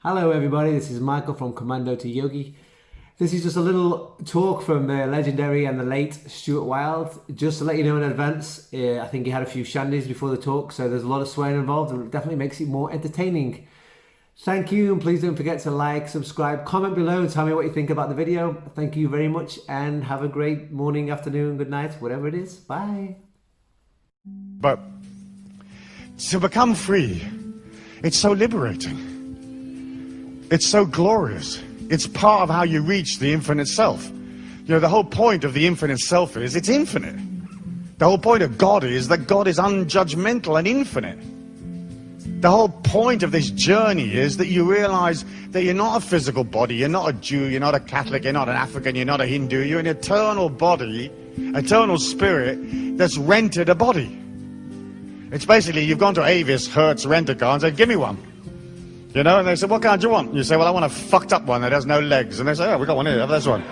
Hello everybody, this is Michael from Commando to Yogi. This is just a little talk from the legendary and the late Stuart Wilde. Just to let you know in advance, I think he had a few shandies before the talk, so there's a lot of swearing involved and it definitely makes it more entertaining. Thank you, and please don't forget to like, subscribe, comment below and tell me what you think about the video. Thank you very much and have a great morning, afternoon, good night, whatever it is. Bye. But to become free, it's so liberating. It's so glorious. It's part of how you reach the infinite self. You know, the whole point of the infinite self is it's infinite. The whole point of God is that God is unjudgmental and infinite. The whole point of this journey is that you realize that you're not a physical body, you're not a Jew, you're not a Catholic, you're not an African, you're not a Hindu, you're an eternal body, eternal spirit that's rented a body. It's basically, you've gone to Avis, Hertz, rent-a-car and said, give me one. You know, and they say, what kind do you want? And you say, well, I want a fucked up one that has no legs. And they say, oh, we got one here, have this one.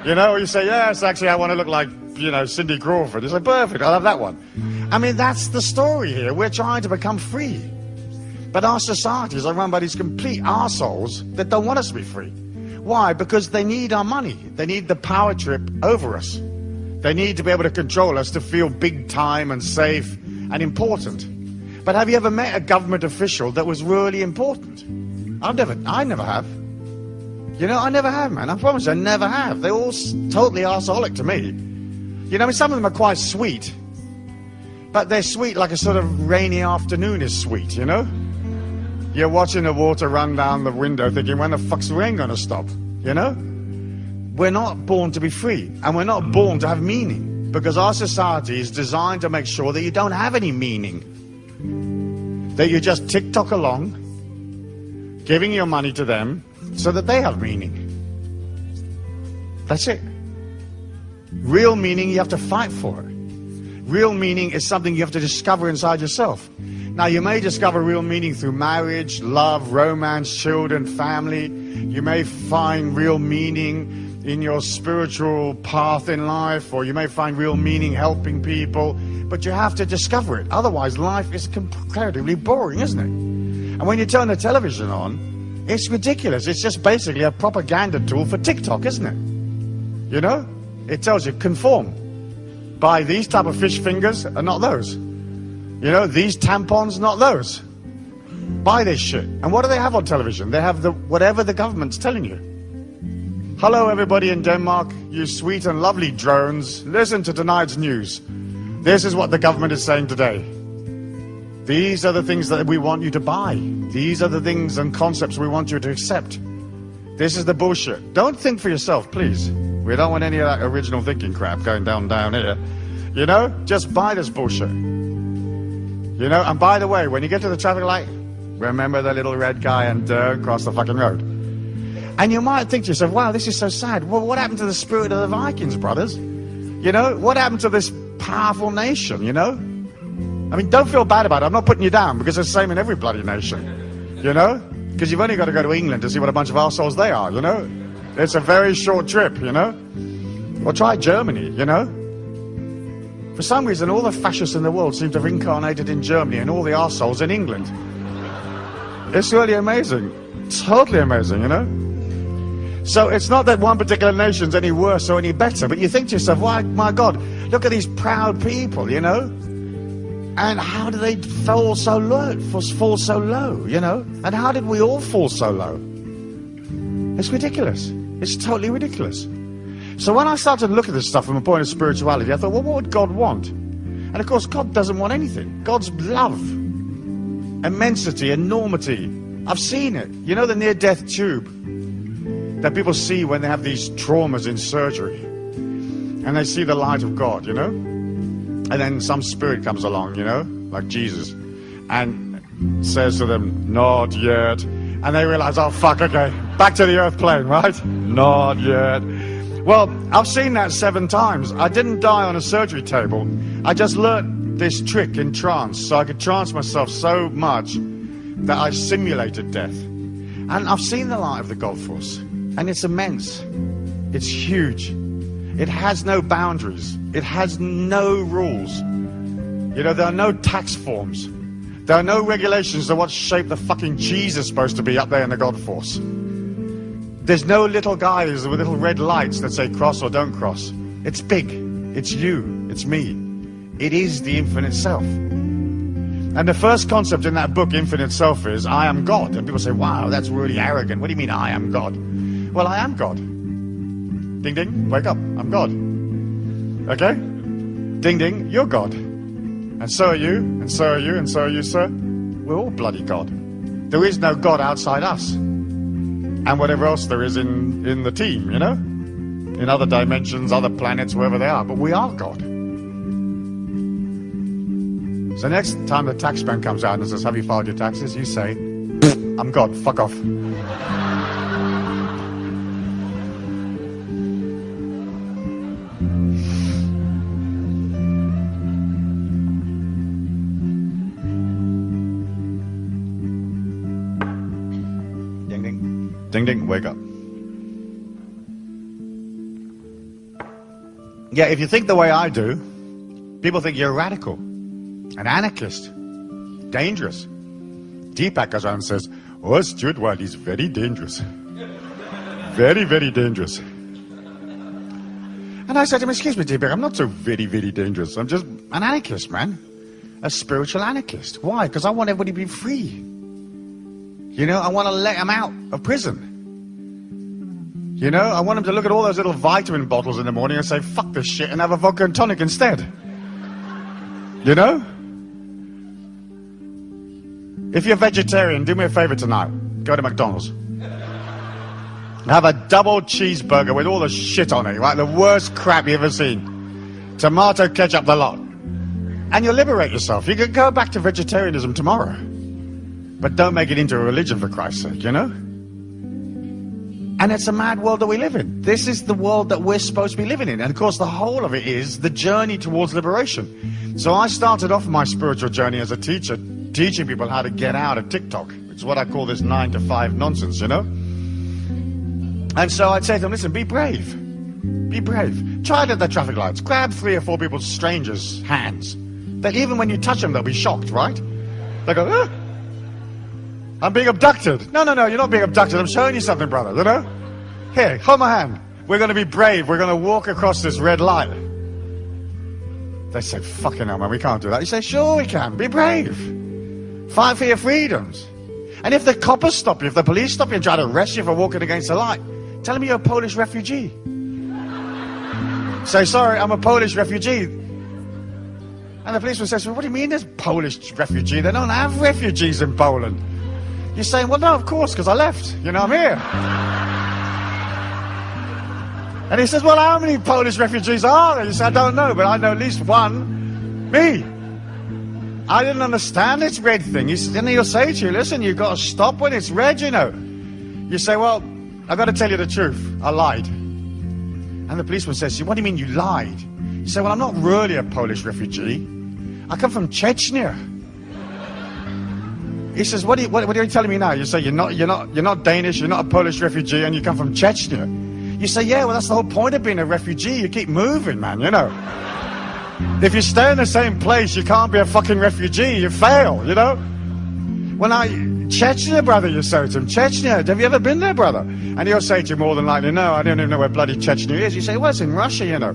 You know, or you say, yes, actually, I want to look like, you know, Cindy Crawford. You say, perfect, I'll have that one. I mean, that's the story here. We're trying to become free. But our societies are run by these complete arseholes that don't want us to be free. Why? Because they need our money. They need the power trip over us. They need to be able to control us to feel big time and safe and important. But have you ever met a government official that was really important? I never have. You know, I never have, man. I promise you, I never have. They're all totally arseholic to me. You know, I mean, some of them are quite sweet. But they're sweet like a sort of rainy afternoon is sweet, you know? You're watching the water run down the window thinking, when the fuck's the rain gonna stop? You know? We're not born to be free. And we're not born to have meaning. Because our society is designed to make sure that you don't have any meaning. That you just tick-tock along, giving your money to them so that they have meaning. That's it. Real meaning, you have to fight for it. Real meaning is something you have to discover inside yourself. Now, you may discover real meaning through marriage, love, romance, children, family. You may find real meaning in your spiritual path in life, or you may find real meaning helping people, but you have to discover it. Otherwise, life is comparatively boring, isn't it? And when you turn the television on, it's ridiculous. It's just basically a propaganda tool for TikTok, isn't it? You know? It tells you, conform. Buy these type of fish fingers and not those. You know, these tampons, not those. Buy this shit. And what do they have on television? They have whatever the government's telling you. Hello everybody in Denmark, you sweet and lovely drones. Listen to tonight's news. This is what the government is saying today. These are the things that we want you to buy. These are the things and concepts we want you to accept. This is the bullshit. Don't think for yourself, please. We don't want any of that original thinking crap going down here. You know, just buy this bullshit. You know, and by the way, when you get to the traffic light, remember the little red guy and don't cross the fucking road. And you might think to yourself, wow, this is so sad. Well, what happened to the spirit of the Vikings, brothers? You know, what happened to this powerful nation, you know? I mean, don't feel bad about it. I'm not putting you down, because it's the same in every bloody nation, you know? Because you've only got to go to England to see what a bunch of arseholes they are, you know? It's a very short trip, you know? Or try Germany, you know? For some reason, all the fascists in the world seem to have incarnated in Germany and all the arseholes in England. It's really amazing. Totally amazing, you know? So it's not that one particular nation's any worse or any better, but you think to yourself, why, my God, look at these proud people, you know? And how do they fall so low, you know? And how did we all fall so low? It's ridiculous. It's totally ridiculous. So when I started to look at this stuff from a point of spirituality, I thought, well, what would God want? And of course, God doesn't want anything. God's love, immensity, enormity. I've seen it. You know the near-death tube that people see when they have these traumas in surgery, and they see the light of God, you know? And then some spirit comes along, you know, like Jesus, and says to them, not yet. And they realize, oh fuck, okay, back to the earth plane, right? Not yet. Well, I've seen that 7 times. I didn't die on a surgery table. I just learnt this trick in trance, so I could trance myself so much that I simulated death. And I've seen the light of the God force, and it's immense. It's huge. It has no boundaries. It has no rules. You know, there are no tax forms. There are no regulations to what shape the fucking cheese is supposed to be up there in the God Force. There's no little guys with little red lights that say cross or don't cross. It's big. It's you. It's me. It is the infinite self. And the first concept in that book, Infinite Self, is I am God. And people say, wow, that's really arrogant. What do you mean I am God? Well, I am God. Ding, ding, wake up. I'm God. Okay? Ding, ding, you're God. And so are you, and so are you, and so are you, sir. We're all bloody God. There is no God outside us. And whatever else there is in the team, you know? In other dimensions, other planets, wherever they are. But we are God. So next time the taxman comes out and says, have you filed your taxes? You say, I'm God, fuck off. Ding, ding. Ding, ding, wake up. Yeah, if you think the way I do, people think you're radical. An anarchist. Dangerous. Deepak goes around and says, oh, Stuart Wilde is very dangerous. Very, very dangerous. And I said to him, excuse me, Deepak, I'm not so very, very dangerous. I'm just an anarchist, man. A spiritual anarchist. Why? Because I want everybody to be free. You know, I want to let them out of prison. You know, I want them to look at all those little vitamin bottles in the morning and say, fuck this shit, and have a vodka and tonic instead. You know? If you're vegetarian, do me a favor tonight. Go to McDonald's. Have a double cheeseburger with all the shit on it, right? The worst crap you've ever seen. Tomato ketchup, the lot. And you'll liberate yourself. You can go back to vegetarianism tomorrow. But don't make it into a religion, for Christ's sake, you know? And it's a mad world that we live in. This is the world that we're supposed to be living in. And of course, the whole of it is the journey towards liberation. So I started off my spiritual journey as a teacher, teaching people how to get out of TikTok. It's what I call this 9 to 5 nonsense, you know? And so I'd say to them, listen, be brave. Be brave. Try it at the traffic lights. Grab 3 or 4 people, strangers' hands. That even when you touch them, they'll be shocked, right? They go, ah, I'm being abducted. No, no, no, you're not being abducted. I'm showing you something, brother, you know? Here, hold my hand. We're going to be brave. We're going to walk across this red light. They say, fucking hell, man, we can't do that. You say, sure we can. Be brave. Fight for your freedoms. And if the coppers stop you, if the police stop you and try to arrest you for walking against the light, tell them you're a Polish refugee. Say, sorry, I'm a Polish refugee. And the policeman says, well, what do you mean there's Polish refugee? They don't have refugees in Poland. You're saying, well, no, of course, because I left. You know, I'm here. And he says, well, how many Polish refugees are there? You say, I don't know, but I know at least one. Me. I didn't understand this red thing. Then he'll say to you, listen, you've got to stop when it's red, you know. You say, well, I've got to tell you the truth. I lied. And the policeman says, what do you mean you lied? You say, well, I'm not really a Polish refugee. I come from Chechnya. He says, what are you telling me now? You say, you're not Danish, you're not a Polish refugee, and you come from Chechnya. You say, yeah, well, that's the whole point of being a refugee. You keep moving, man, you know. If you stay in the same place, you can't be a fucking refugee. You fail, you know. Well, now, Chechnya, brother, you say to him, Chechnya, have you ever been there, brother? And he'll say to you more than likely, no, I don't even know where bloody Chechnya is. You say, well, it's in Russia, you know.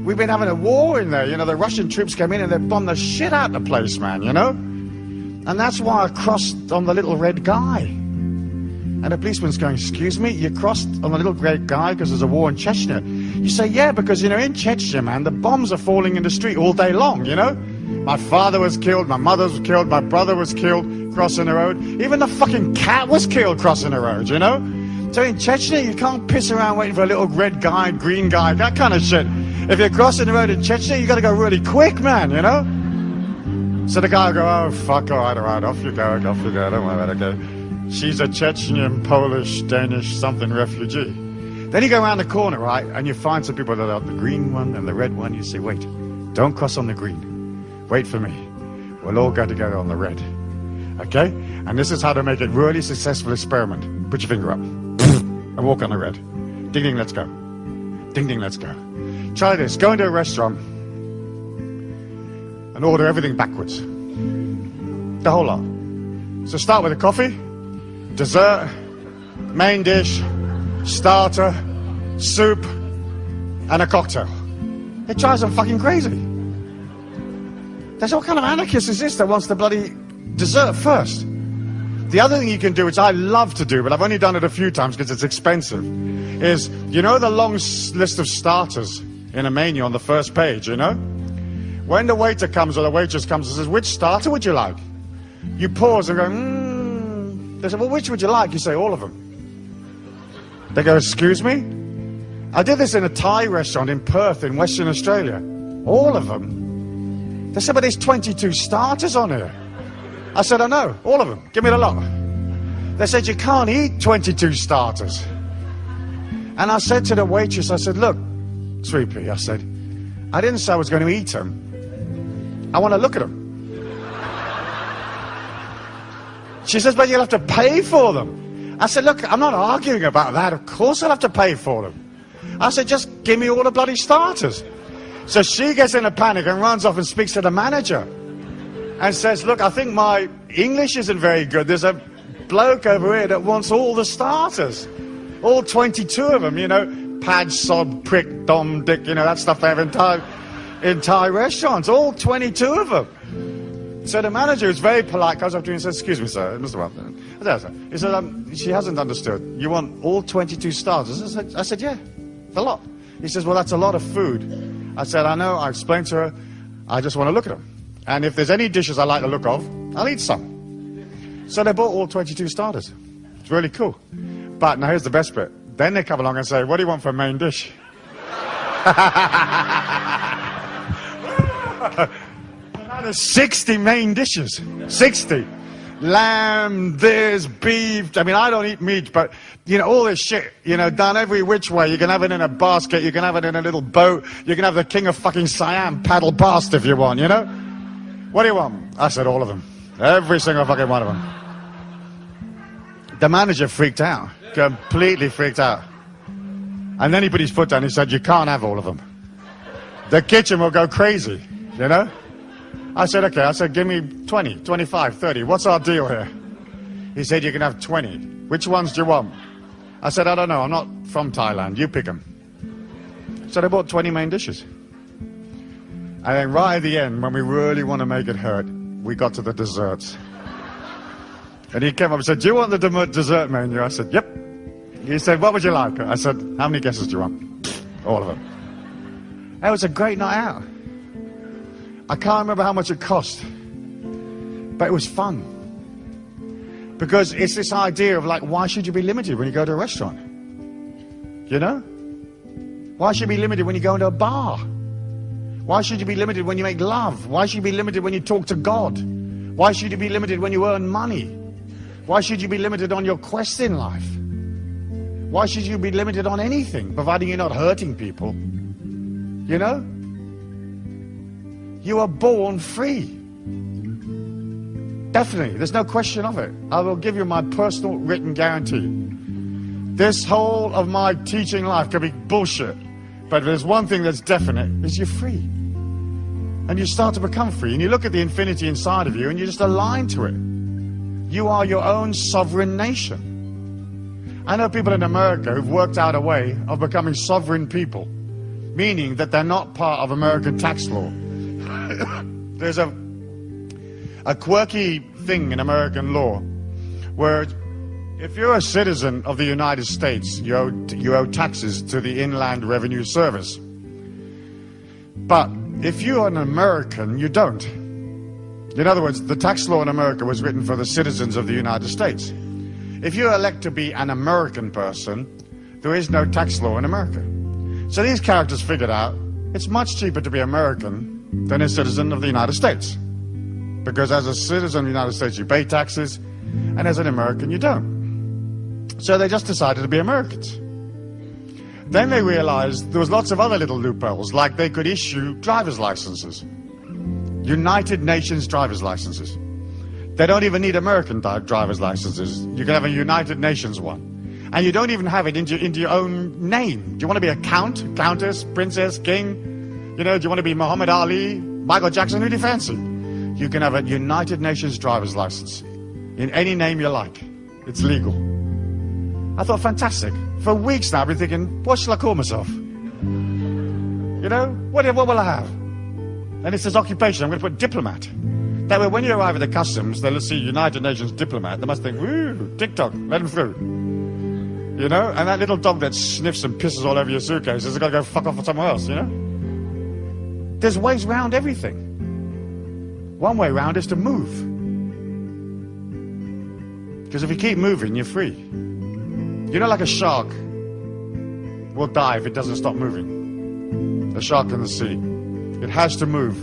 We've been having a war in there, you know. The Russian troops came in and they bombed the shit out of the place, man, you know. And that's why I crossed on the little red guy. And the policeman's going, excuse me, you crossed on the little red guy because there's a war in Chechnya? You say, yeah, because, you know, in Chechnya, man, the bombs are falling in the street all day long, you know? My father was killed, my mother was killed, my brother was killed crossing the road. Even the fucking cat was killed crossing the road, you know? So in Chechnya, you can't piss around waiting for a little red guy, green guy, that kind of shit. If you're crossing the road in Chechnya, you got to go really quick, man, you know? So the guy will go, oh, fuck, all right, off you go, don't worry about it, okay. She's a Chechnyan, Polish, Danish, something refugee. Then you go around the corner, right, and you find some people that are the green one and the red one. You say, wait, don't cross on the green. Wait for me. We'll all go together on the red. Okay? And this is how to make a really successful experiment. Put your finger up and walk on the red. Ding, ding, let's go. Ding, ding, let's go. Try this. Go into a restaurant and order everything backwards. The whole lot. So start with a coffee, dessert, main dish, starter, soup, and a cocktail. It drives them fucking crazy. There's what kind of anarchist is this that wants the bloody dessert first? The other thing you can do, which I love to do, but I've only done it a few times because it's expensive, is, you know the long list of starters in a menu on the first page, you know? When the waiter comes or the waitress comes and says, which starter would you like? You pause and go, They say, well, which would you like? You say, all of them. They go, excuse me? I did this in a Thai restaurant in Perth in Western Australia. All of them? They said, but there's 22 starters on here. I said, I know, all of them. Give me the lot. They said, you can't eat 22 starters. And I said to the waitress, I said, look, sweetie, I said, I didn't say I was going to eat them. I want to look at them. She says, but you'll have to pay for them. I said, look, I'm not arguing about that. Of course I'll have to pay for them. I said, just give me all the bloody starters. So she gets in a panic and runs off and speaks to the manager and says, look, I think my English isn't very good. There's a bloke over here that wants all the starters. All 22 of them, you know. Pad, sod, prick, dom, dick, you know, that stuff they have in Thai restaurants. All 22 of them. So the manager, who's very polite, goes up to me and says, excuse me, sir, Mr. Wilde. He said, she hasn't understood. You want all 22 starters? I said, yeah, a lot. He says, well, that's a lot of food. I said, I know. I explained to her, I just want to look at them. And if there's any dishes I like the look of, I'll eat some. So they bought all 22 starters. It's really cool. But now here's the best bit. Then they come along and say, what do you want for a main dish? Now there's 60 main dishes. 60. Lamb, this, beef. I mean, I don't eat meat, but, you know, all this shit, you know, done every which way. You can have it in a basket. You can have it in a little boat. You can have the king of fucking Siam paddle past if you want, you know? What do you want? I said all of them. Every single fucking one of them. The manager freaked out. Completely freaked out. And then he put his foot down and he said, you can't have all of them. The kitchen will go crazy, you know? I said, okay. I said, give me 20, 25, 30. What's our deal here? He said, you can have 20. Which ones do you want? I said, I don't know. I'm not from Thailand. You pick them. So they bought 20 main dishes. And then right at the end, when we really want to make it hurt, we got to the desserts. And he came up and said, do you want the dessert menu? I said, yep. He said, what would you like? I said, how many guesses do you want? All of them. It was a great night out. I can't remember how much it cost, but it was fun. Because it's this idea of like, why should you be limited when you go to a restaurant? You know? Why should you be limited when you go into a bar? Why should you be limited when you make love? Why should you be limited when you talk to God? Why should you be limited when you earn money? Why should you be limited on your quest in life? Why should you be limited on anything, providing you're not hurting people? You know? You are born free. Definitely, there's no question of it. I will give you my personal written guarantee. This whole of my teaching life can be bullshit, but if there's one thing that's definite, is you're free. And you start to become free, and you look at the infinity inside of you, and you just align to it. You are your own sovereign nation. I know people in America who've worked out a way of becoming sovereign people, meaning that they're not part of American tax law. There's a quirky thing in American law where if you're a citizen of the United States, you owe taxes to the Inland Revenue Service. But if you're an American, you don't. In other words, the tax law in America was written for the citizens of the United States. If you elect to be an American person, there is no tax law in America. So these characters figured out it's much cheaper to be American than a citizen of the United States. Because as a citizen of the United States, you pay taxes, and as an American, you don't. So they just decided to be Americans. Then they realized there was lots of other little loopholes, like they could issue driver's licenses. United Nations driver's licenses. They don't even need American driver's licenses. You can have a United Nations one. And you don't even have it into your own name. Do you want to be a count, countess, princess, king? You know, do you want to be Muhammad Ali, Michael Jackson? Who do you fancy? You can have a United Nations driver's license in any name you like. It's legal. I thought, fantastic. For weeks now I've been thinking, what shall I call myself? You know, what will I have? And it says occupation, I'm going to put diplomat. That way when you arrive at the customs, they'll see United Nations diplomat. They must think, woo, TikTok, let them through. You know, and that little dog that sniffs and pisses all over your suitcase has got to go fuck off somewhere else, you know? There's ways around everything. One way around is to move. Because if you keep moving, you're free. You know, like a shark will die if it doesn't stop moving. A shark in the sea. It has to move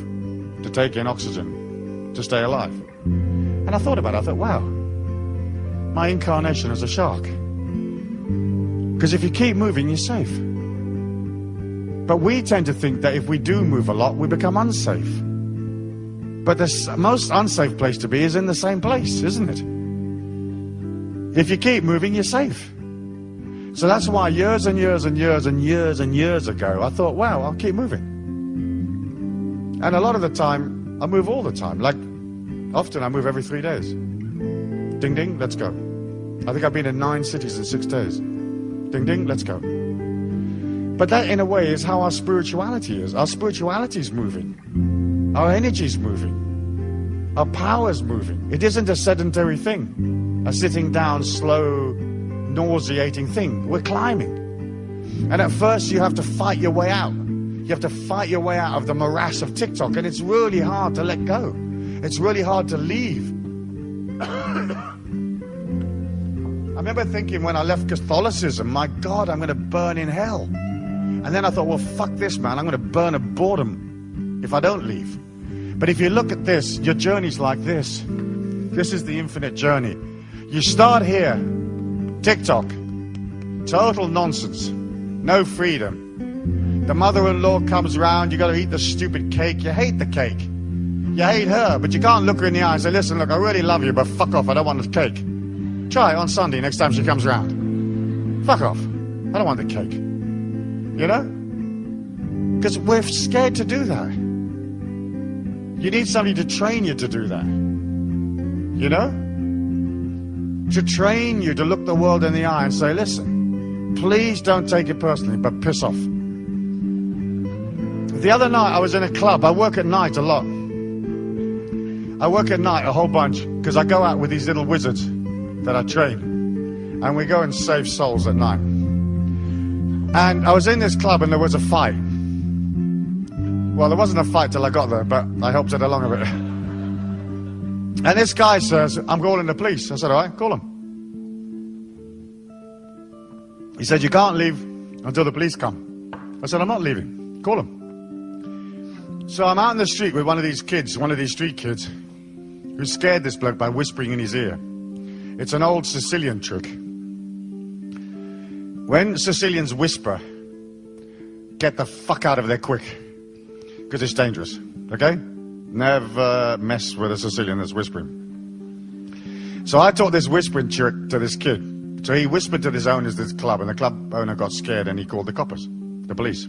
to take in oxygen to stay alive. And I thought about it. I thought, wow, my incarnation is a shark. Because if you keep moving, you're safe. But we tend to think that if we do move a lot, we become unsafe. But the most unsafe place to be is in the same place, isn't it? If you keep moving, you're safe. So that's why years and years and years and years and years ago, I thought, wow, I'll keep moving. And a lot of the time, I move all the time. Like, often I move every 3 days. Ding, ding, let's go. I think I've been in 9 cities in 6 days. Ding, ding, let's go. But that, in a way, is how our spirituality is. Our spirituality is moving. Our energy is moving. Our power is moving. It isn't a sedentary thing, a sitting down, slow, nauseating thing. We're climbing. And at first, you have to fight your way out. You have to fight your way out of the morass of TikTok, and it's really hard to let go. It's really hard to leave. I remember thinking when I left Catholicism, my God, I'm going to burn in hell. And then I thought, well, fuck this, man. I'm going to burn of boredom if I don't leave. But if you look at this, your journey's like this. This is the infinite journey. You start here, TikTok, total nonsense, no freedom. The mother-in-law comes round, you got to eat the stupid cake. You hate the cake. You hate her, but you can't look her in the eye and say, listen, look, I really love you, but fuck off, I don't want the cake. Try it on Sunday next time she comes round. Fuck off. I don't want the cake. You know? Because we're scared to do that. You need somebody to train you to do that. You know? To train you to look the world in the eye and say, listen, please don't take it personally, but piss off. The other night I was in a club. I work at night a lot. I work at night a whole bunch because I go out with these little wizards that I train. And we go and save souls at night. And I was in this club and there was a fight. Well, there wasn't a fight till I got there, but I helped it along a bit. And this guy says, I'm calling the police. I said, all right, call them. He said, you can't leave until the police come. I said, I'm not leaving. Call them. So I'm out in the street with one of these kids, one of these street kids, who scared this bloke by whispering in his ear. It's an old Sicilian trick. When Sicilians whisper, get the fuck out of there quick, because it's dangerous, okay? Never mess with a Sicilian that's whispering. So I taught this whispering trick to this kid. So he whispered to his owners of this club, and the club owner got scared and he called the coppers, the police.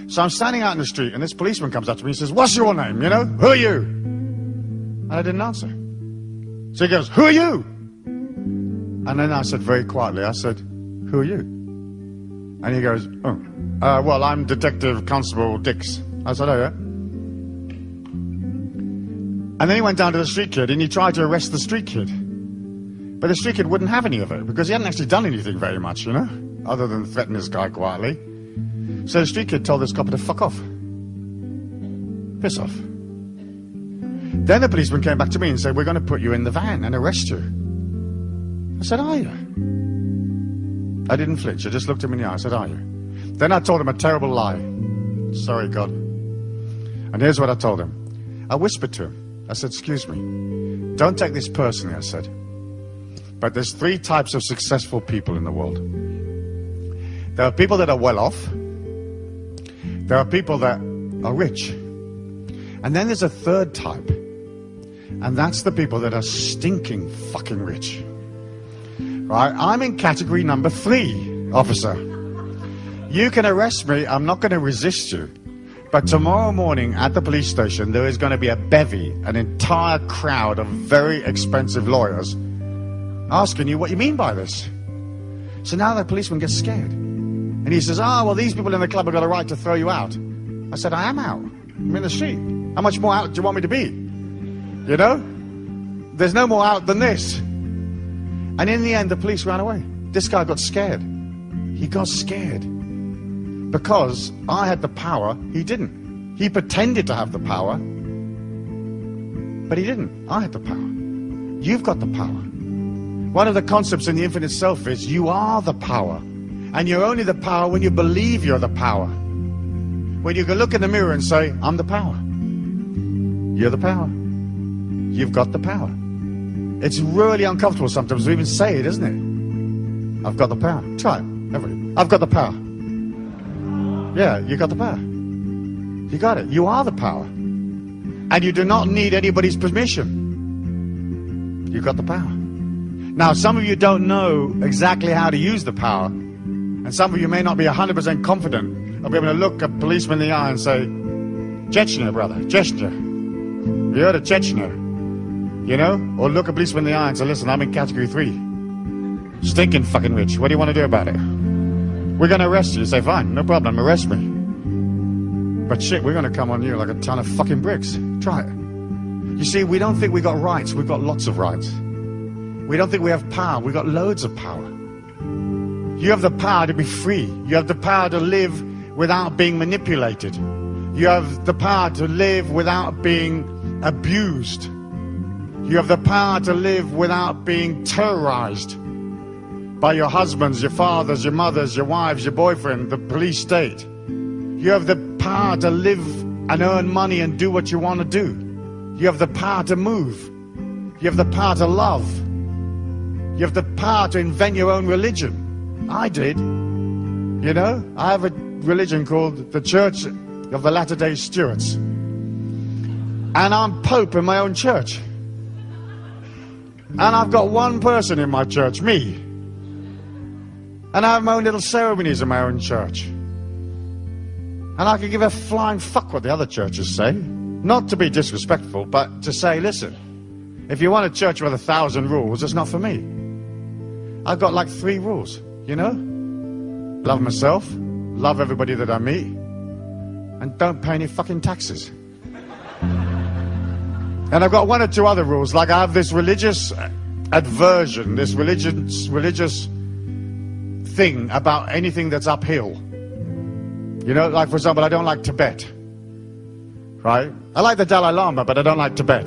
So I'm standing out in the street and this policeman comes up to me and says, what's your name, you know? Who are you? And I didn't answer. So he goes, who are you? And then I said very quietly, I said, who are you? And he goes, well, I'm Detective Constable Dix. I said, oh yeah? And then he went down to the street kid and he tried to arrest the street kid. But the street kid wouldn't have any of it because he hadn't actually done anything very much, you know, other than threaten this guy quietly. So the street kid told this copper to fuck off. Piss off. Then the policeman came back to me and said, we're going to put you in the van and arrest you. I said, are you? I didn't flinch. I just looked him in the eye. I said, are you? Then I told him a terrible lie. Sorry, God. And here's what I told him. I whispered to him. I said, excuse me. Don't take this personally, I said. But there's 3 types of successful people in the world. There are people that are well off. There are people that are rich. And then there's a 3rd type. And that's the people that are stinking fucking rich. Right? I'm in category number 3, officer. You can arrest me. I'm not going to resist you. But tomorrow morning at the police station, there is going to be a bevy, an entire crowd of very expensive lawyers asking you what you mean by this. So now the policeman gets scared. And he says, well, these people in the club have got a right to throw you out. I said, I am out. I'm in the street. How much more out do you want me to be? You know? There's no more out than this. And in the end, the police ran away. This guy got scared. He got scared. Because I had the power, he didn't. He pretended to have the power, but he didn't. I had the power. You've got the power. One of the concepts in the infinite self is you are the power. And you're only the power when you believe you're the power. When you can look in the mirror and say, I'm the power. You're the power. You've got the power. It's really uncomfortable sometimes to even say it, isn't it? I've got the power. Try it. Everybody. I've got the power. Yeah, you got the power. You got it. You are the power. And you do not need anybody's permission. You got the power. Now, some of you don't know exactly how to use the power. And some of you may not be 100% confident of being able to look a policeman in the eye and say, Chechnya, brother, Chechnya. You heard of Chechnya? You know? Or look a policeman in the eye and say, listen, I'm in category 3. Stinking fucking rich. What do you want to do about it? We're going to arrest you. You say, fine, no problem, arrest me. But shit, we're going to come on you like a ton of fucking bricks. Try it. You see, we don't think we got rights. We've got lots of rights. We don't think we have power. We've got loads of power. You have the power to be free. You have the power to live without being manipulated. You have the power to live without being abused. You have the power to live without being terrorized by your husbands, your fathers, your mothers, your wives, your boyfriend, the police state. You have the power to live and earn money and do what you want to do. You have the power to move. You have the power to love. You have the power to invent your own religion. I did. You know, I have a religion called the Church of the Latter-day Stuarts. And I'm Pope in my own church. And I've got one person in my church, me. And I have my own little ceremonies in my own church. And I can give a flying fuck what the other churches say. Not to be disrespectful, but to say, listen, if you want a church with 1,000 rules, it's not for me. I've got like 3 rules, you know? Love myself, love everybody that I meet, and don't pay any fucking taxes. And I've got 1 or 2 other rules, like I have this religious aversion, this religious thing about anything that's uphill. You know, like for example, I don't like Tibet, right? I like the Dalai Lama, but I don't like Tibet,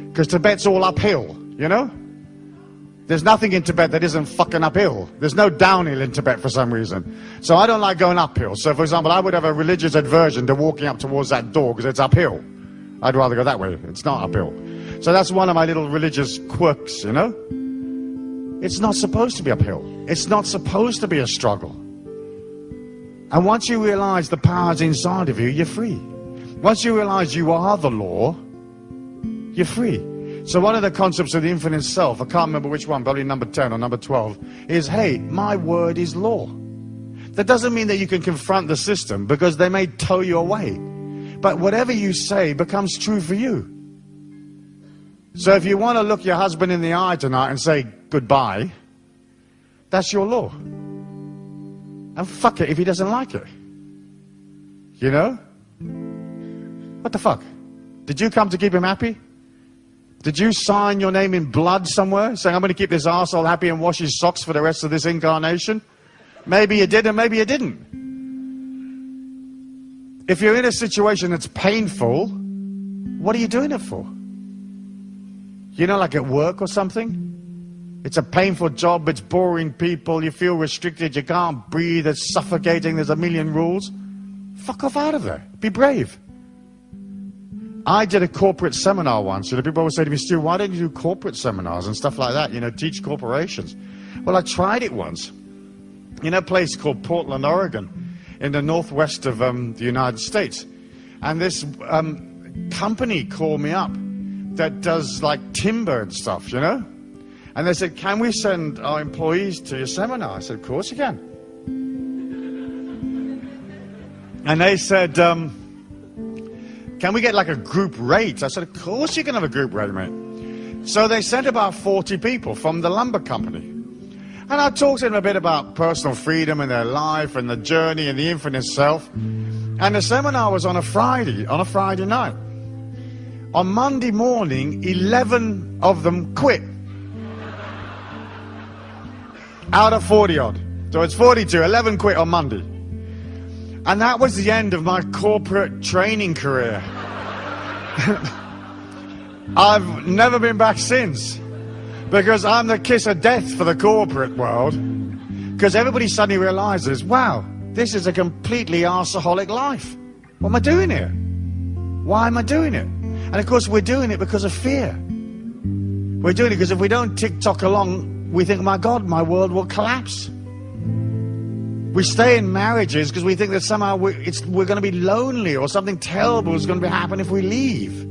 because Tibet's all uphill, you know? There's nothing in Tibet that isn't fucking uphill. There's no downhill in Tibet for some reason. So I don't like going uphill. So for example, I would have a religious aversion to walking up towards that door because it's uphill. I'd rather go that way. It's not uphill. So that's one of my little religious quirks, you know? It's not supposed to be uphill. It's not supposed to be a struggle. And once you realize the power's inside of you, you're free. Once you realize you are the law, you're free. So one of the concepts of the infinite self, I can't remember which one, probably number 10 or number 12, is, hey, my word is law. That doesn't mean that you can confront the system, because they may tow you away. But whatever you say becomes true for you. So if you want to look your husband in the eye tonight and say goodbye, that's your law. And fuck it if he doesn't like it. You know? What the fuck? Did you come to keep him happy? Did you sign your name in blood somewhere saying, I'm going to keep this arsehole happy and wash his socks for the rest of this incarnation? Maybe you did and maybe you didn't. If you're in a situation that's painful, what are you doing it for? You know, like at work or something? It's a painful job, it's boring people, you feel restricted, you can't breathe, it's suffocating, there's a million rules. Fuck off out of there. Be brave. I did a corporate seminar once. You know, people always say to me, Stu, why don't you do corporate seminars and stuff like that? You know, teach corporations. Well, I tried it once in a place called Portland, Oregon, in the northwest of the United States. And this company called me up that does like timber and stuff, you know? And they said, can we send our employees to your seminar? I said, of course you can. And they said, can we get like a group rate? I said, of course you can have a group rate, mate. So they sent about 40 people from the lumber company. And I talked to them a bit about personal freedom and their life and the journey and the infinite self. And the seminar was on a Friday night. On Monday morning, 11 of them quit. Out of 40 odd. So it's 42, 11 quit on Monday. And that was the end of my corporate training career. I've never been back since. Because I'm the kiss of death for the corporate world. Because everybody suddenly realizes, wow, this is a completely arseholic life. What am I doing here? Why am I doing it? And of course we're doing it because of fear. We're doing it because if we don't tick-tock along, we think, my God, my world will collapse. We stay in marriages because we think that somehow we're going to be lonely or something terrible is going to happen if we leave.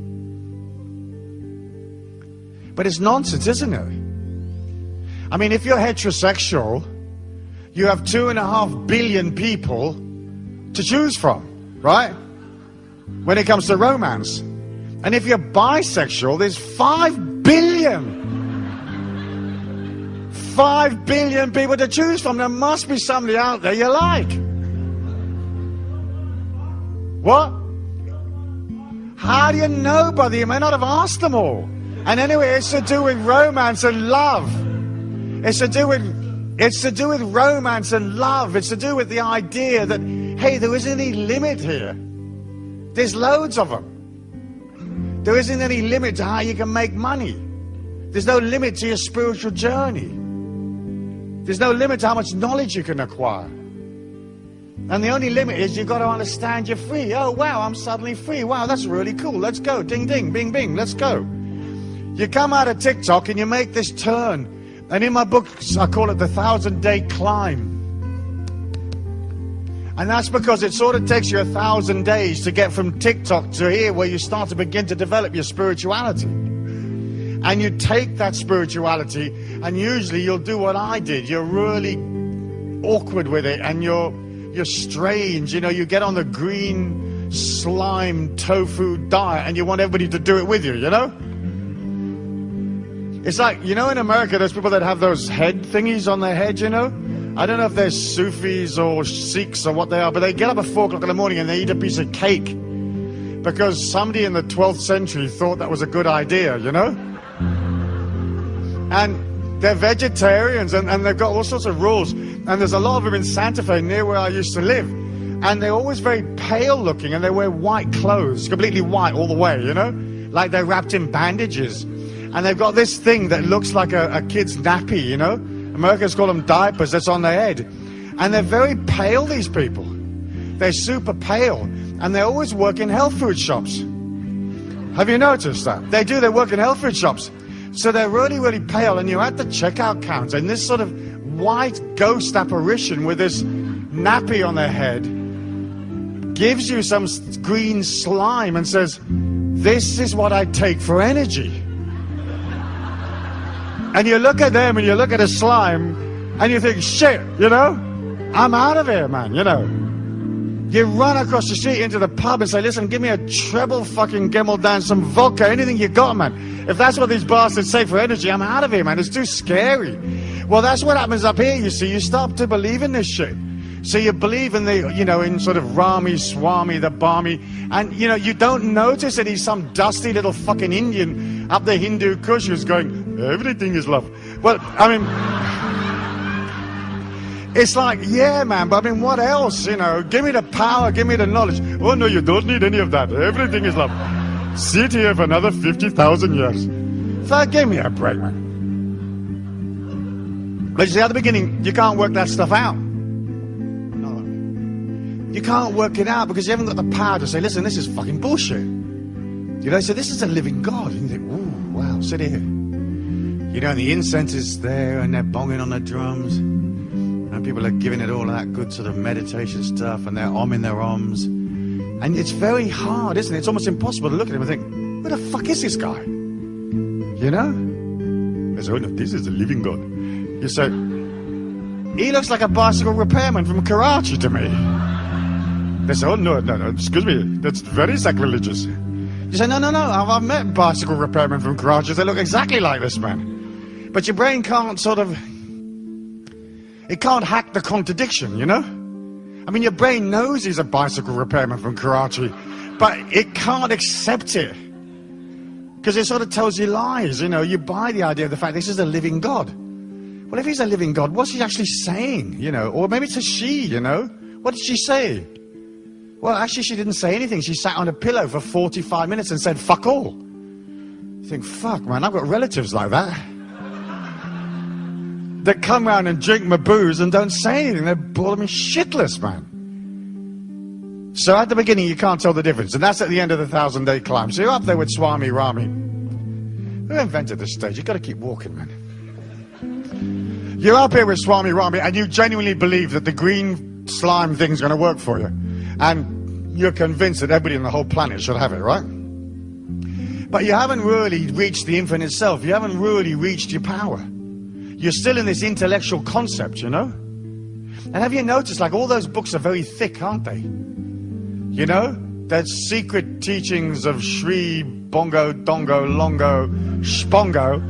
But it's nonsense, isn't it? I mean, if you're heterosexual, you have 2.5 billion people to choose from, right? When it comes to romance. And if you're bisexual, there's 5 billion. 5 billion people to choose from. There must be somebody out there you like. What? How do you know, brother? You may not have asked them all. And anyway, it's to do with romance and love. It's to do with romance and love. It's to do with the idea that, hey, there isn't any limit here. There's loads of them. There isn't any limit to how you can make money. There's no limit to your spiritual journey. There's no limit to how much knowledge you can acquire. And the only limit is you've got to understand you're free. Oh, wow, I'm suddenly free. Wow, that's really cool. Let's go. Ding, ding, bing, bing. Let's go. You come out of TikTok and you make this turn. And in my book, I call it the 1,000-day climb. And that's because it sort of takes you 1,000 days to get from TikTok to here, where you start to begin to develop your spirituality. And you take that spirituality, and usually you'll do what I did. You're really awkward with it, and you're strange. You know, you get on the green slime tofu diet, and you want everybody to do it with you, you know? It's like, you know, in America, there's people that have those head thingies on their head, you know? I don't know if they're Sufis or Sikhs or what they are, but they get up at 4 o'clock in the morning and they eat a piece of cake because somebody in the 12th century thought that was a good idea, you know? And they're vegetarians and they've got all sorts of rules. And there's a lot of them in Santa Fe, near where I used to live. And they're always very pale looking and they wear white clothes, completely white all the way, you know? Like they're wrapped in bandages. And they've got this thing that looks like a kid's nappy, you know? Americans call them diapers, that's on their head. And they're very pale, these people. They're super pale. And they always work in health food shops. Have you noticed that? They do, they work in health food shops. So they're really, really pale. And you're at the checkout counter, and this sort of white ghost apparition with this nappy on their head gives you some green slime and says, this is what I take for energy. And you look at them and you look at a slime and you think, shit, you know, I'm out of here, man, you know. You run across the street into the pub and say, listen, give me a treble fucking Gemmel down, some vodka, anything you got, man. If that's what these bastards say for energy, I'm out of here, man. It's too scary. Well, that's what happens up here, you see. You start to believe in this shit. So you believe in the, you know, in sort of Rami, Swami, the Barmi, and, you know, you don't notice that he's some dusty little fucking Indian up the Hindu Kush who's going, everything is love. Well, I mean, it's like, yeah, man, but I mean, what else, you know? Give me the power, give me the knowledge. Oh, no, you don't need any of that. Everything is love. Sit here for another 50,000 years. So give me a break, man. But you see, at the beginning, you can't work that stuff out. You can't work it out because you haven't got the power to say, listen, this is fucking bullshit. You know, so this is a living God. And you think, ooh, wow, sit here. You know, and the incense is there and they're bonging on the drums. And people are giving it all that good sort of meditation stuff and they're omming their oms. And it's very hard, isn't it? It's almost impossible to look at him and think, where the fuck is this guy? You know? They say, oh no, this is a living God. You say, he looks like a bicycle repairman from Karachi to me. They say, oh, no, excuse me, that's very sacrilegious. You say, no, I've met bicycle repairmen from garages. They look exactly like this man. But your brain can't it can't hack the contradiction, you know? I mean, your brain knows he's a bicycle repairman from Karachi, but it can't accept it. Because it sort of tells you lies, you know? You buy the idea of the fact this is a living God. Well, if he's a living God, what's he actually saying, you know? Or maybe it's a she, you know? What did she say? Well, actually, she didn't say anything. She sat on a pillow for 45 minutes and said, fuck all. You think, fuck, man, I've got relatives like that. They come round and drink my booze and don't say anything. They're boring me shitless, man. So at the beginning, you can't tell the difference. And that's at the end of the 1,000-day climb. So you're up there with Swami Rami. Who invented this stage? You've got to keep walking, man. You're up here with Swami Rami and you genuinely believe that the green slime thing's going to work for you. And you're convinced that everybody on the whole planet should have it, right? But you haven't really reached the infinite self. You haven't really reached your power. You're still in this intellectual concept, you know? And have you noticed, like, all those books are very thick, aren't they? You know? There's secret teachings of Sri Bongo, Dongo, Longo, Spongo.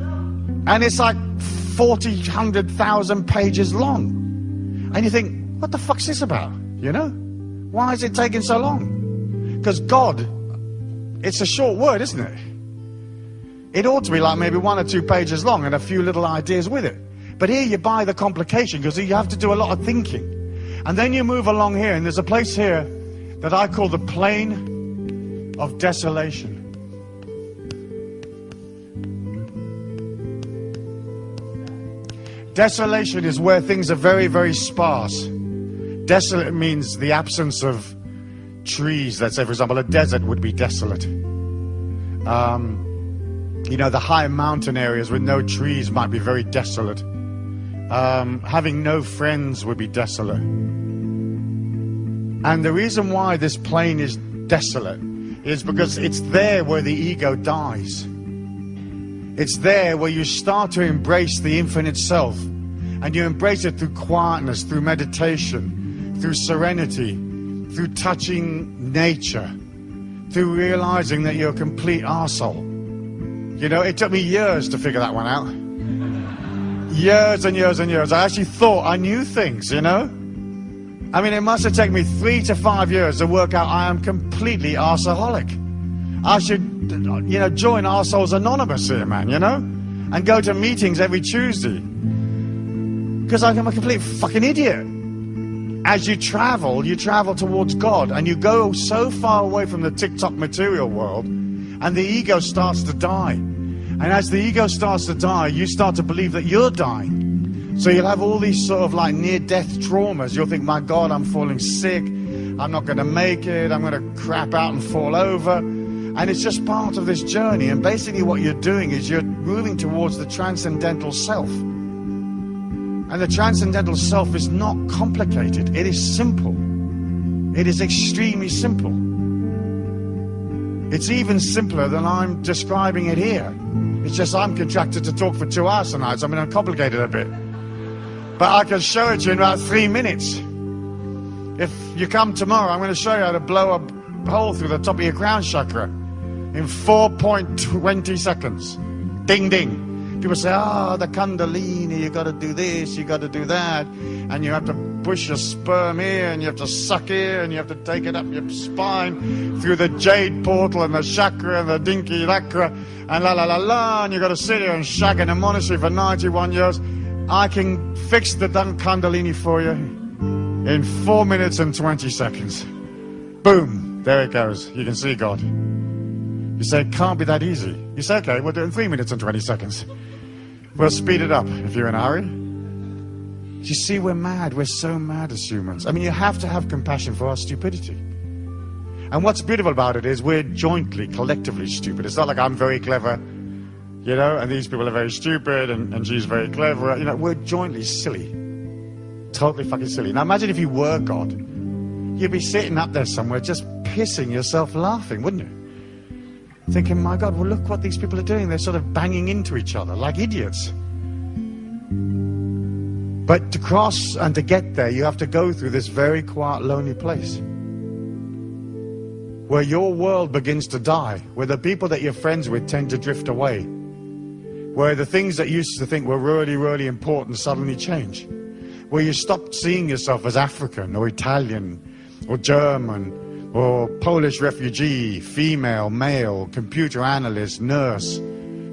And it's like 40, 100,000 pages long. And you think, what the fuck's this about? You know? Why is it taking so long? Because God, it's a short word, isn't it? It ought to be like maybe 1 or 2 pages long and a few little ideas with it. But here you buy the complication because you have to do a lot of thinking. And then you move along here and there's a place here that I call the plain of desolation. Desolation is where things are very, very sparse. Desolate means the absence of trees. Let's say, for example, a desert would be desolate. You know, the high mountain areas with no trees might be very desolate. Having no friends would be desolate. And the reason why this plain is desolate is because it's there where the ego dies. It's there where you start to embrace the infinite self. And you embrace it through quietness, through meditation, through serenity, through touching nature, through realizing that you're a complete arsehole. You know, it took me years to figure that one out. Years and years and years. I actually thought I knew things, you know? I mean, it must have taken me 3 to 5 years to work out I am completely arseholic. I should, you know, join Arseholes Anonymous here, man, you know? And go to meetings every Tuesday. Because I'm a complete fucking idiot. As you travel towards God. And you go so far away from the TikTok material world. And the ego starts to die. And as the ego starts to die, you start to believe that you're dying. So you'll have all these sort of like near-death traumas. You'll think, my God, I'm falling sick. I'm not going to make it. I'm going to crap out and fall over. And it's just part of this journey. And basically what you're doing is you're moving towards the transcendental self. And the transcendental self is not complicated. It is simple. It is extremely simple. It's even simpler than I'm describing it here. It's just I'm contracted to talk for 2 hours tonight, so I'm going to complicate it a bit. But I can show it to you in about 3 minutes. If you come tomorrow, I'm going to show you how to blow a hole through the top of your crown chakra in 4.20 seconds. Ding, ding. People say, the Kundalini, you got to do this, you got to do that. And you have to push your sperm here, and you have to suck here, and you have to take it up your spine through the jade portal and the chakra and the dinky lakra and la la la la. And you got to sit here and shag in a monastery for 91 years. I can fix the Kundalini for you in 4 minutes and 20 seconds. Boom, there it goes. You can see God. You say, it can't be that easy. You say, okay, we'll do it in 3 minutes and 20 seconds. We'll speed it up if you're in a hurry. You see, we're mad. We're so mad as humans. I mean, you have to have compassion for our stupidity. And what's beautiful about it is we're jointly, collectively stupid. It's not like I'm very clever, you know, and these people are very stupid, and she's very clever. You know, we're jointly silly. Totally fucking silly. Now imagine if you were God. You'd be sitting up there somewhere just pissing yourself laughing, wouldn't you? Thinking, my God, well, look what these people are doing. They're sort of banging into each other like idiots. But to cross and to get there, you have to go through this very quiet, lonely place. where your world begins to die, where the people that you're friends with tend to drift away, where the things that you used to think were really, really important suddenly change, where you stop seeing yourself as African or Italian or German or Polish refugee, female, male, computer analyst, nurse,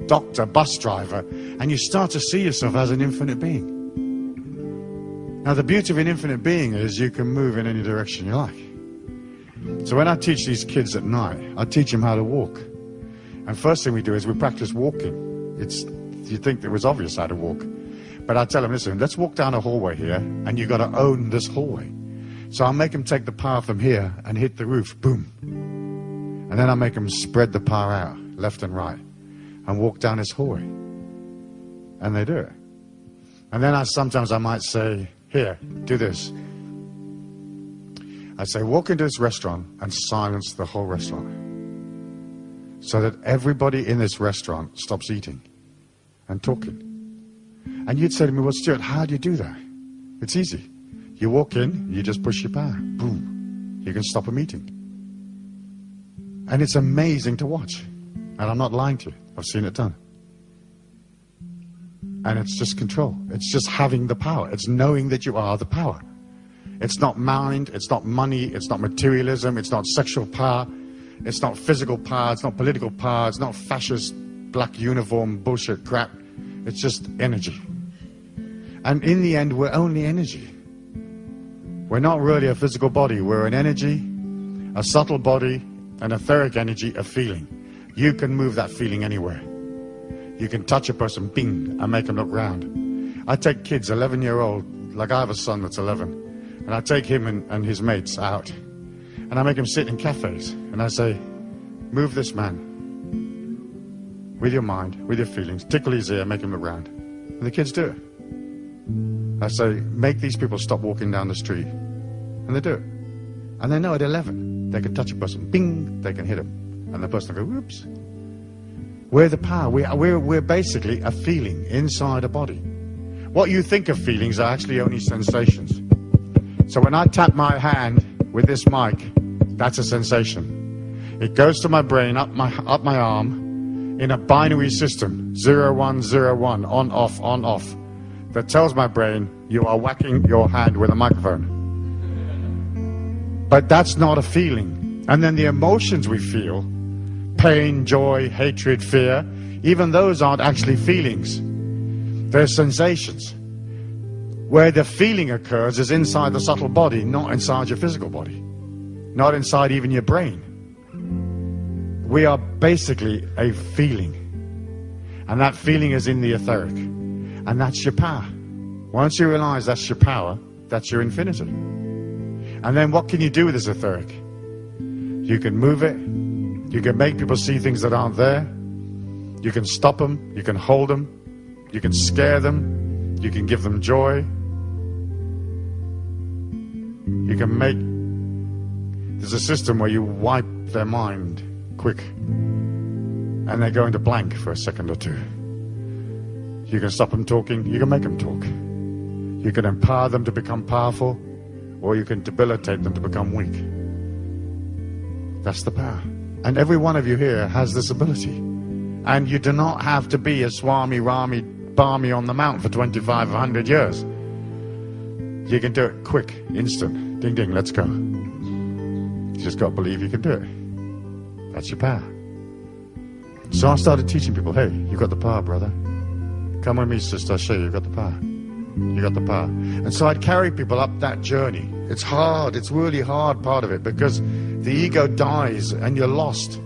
doctor, bus driver, and you start to see yourself as an infinite being. Now, the beauty of an infinite being is you can move in any direction you like. So when I teach these kids at night, I teach them how to walk. And first thing we do is we practice walking. You'd think it was obvious how to walk. But I tell them, listen, let's walk down a hallway here, and you've got to own this hallway. So I'll make them take the power from here and hit the roof, boom. And then I'll make them spread the power out, left and right, and walk down this hallway. And they do it. And then sometimes I might say, here, do this. I say, walk into this restaurant and silence the whole restaurant, so that everybody in this restaurant stops eating and talking. And you'd say to me, well, Stuart, how do you do that? It's easy. You walk in, you just push your power, boom. You can stop a meeting. And it's amazing to watch. And I'm not lying to you. I've seen it done. And it's just control. It's just having the power. It's knowing that you are the power. It's not mind, it's not money, it's not materialism, it's not sexual power, it's not physical power, it's not political power, it's not fascist black uniform bullshit crap. It's just energy. And in the end, we're only energy. We're not really a physical body. We're an energy, a subtle body, an etheric energy, a feeling. You can move that feeling anywhere. You can touch a person, bing, and make them look round. I take kids, 11-year-old, like I have a son that's 11, and I take him and his mates out, and I make them sit in cafes, and I say, move this man with your mind, with your feelings, tickle his ear, make him look round. And the kids do it. I say, make these people stop walking down the street, and they do it. And they know at 11 they can touch a person, bing, they can hit him, and the person will go, whoops. We're the power. We're basically a feeling inside a body. What you think of feelings are actually only sensations. So when I tap my hand with this mic, that's a sensation. It goes to my brain, up my arm, in a binary system, 0101, on off, that tells my brain, you are whacking your hand with a microphone. But that's not a feeling. And then the emotions we feel, pain, joy, hatred, fear, even those aren't actually feelings. They're sensations. Where the feeling occurs is inside the subtle body, not inside your physical body, not inside even your brain. We are basically a feeling, and that feeling is in the etheric, and that's your power. Once you realize that's your power, that's your infinity. And then what can you do with this etheric? You can move it. You can make people see things that aren't there. You can stop them. You can hold them. You can scare them. You can give them joy. You can make... There's a system where you wipe their mind quick, and they go into blank for a second or two. You can stop them talking. You can make them talk. You can empower them to become powerful, or you can debilitate them to become weak. That's the power. And every one of you here has this ability. And you do not have to be a Swami Rami Barmy on the mount for 2,500 years. You can do it quick, instant. Ding, ding, let's go. You just got to believe you can do it. That's your power. So I started teaching people, hey, you've got the power, brother. Come with me, sister, I'll show you, you've got the power. You got the power. And so I'd carry people up that journey. It's hard. It's really hard part of it, because the ego dies and you're lost.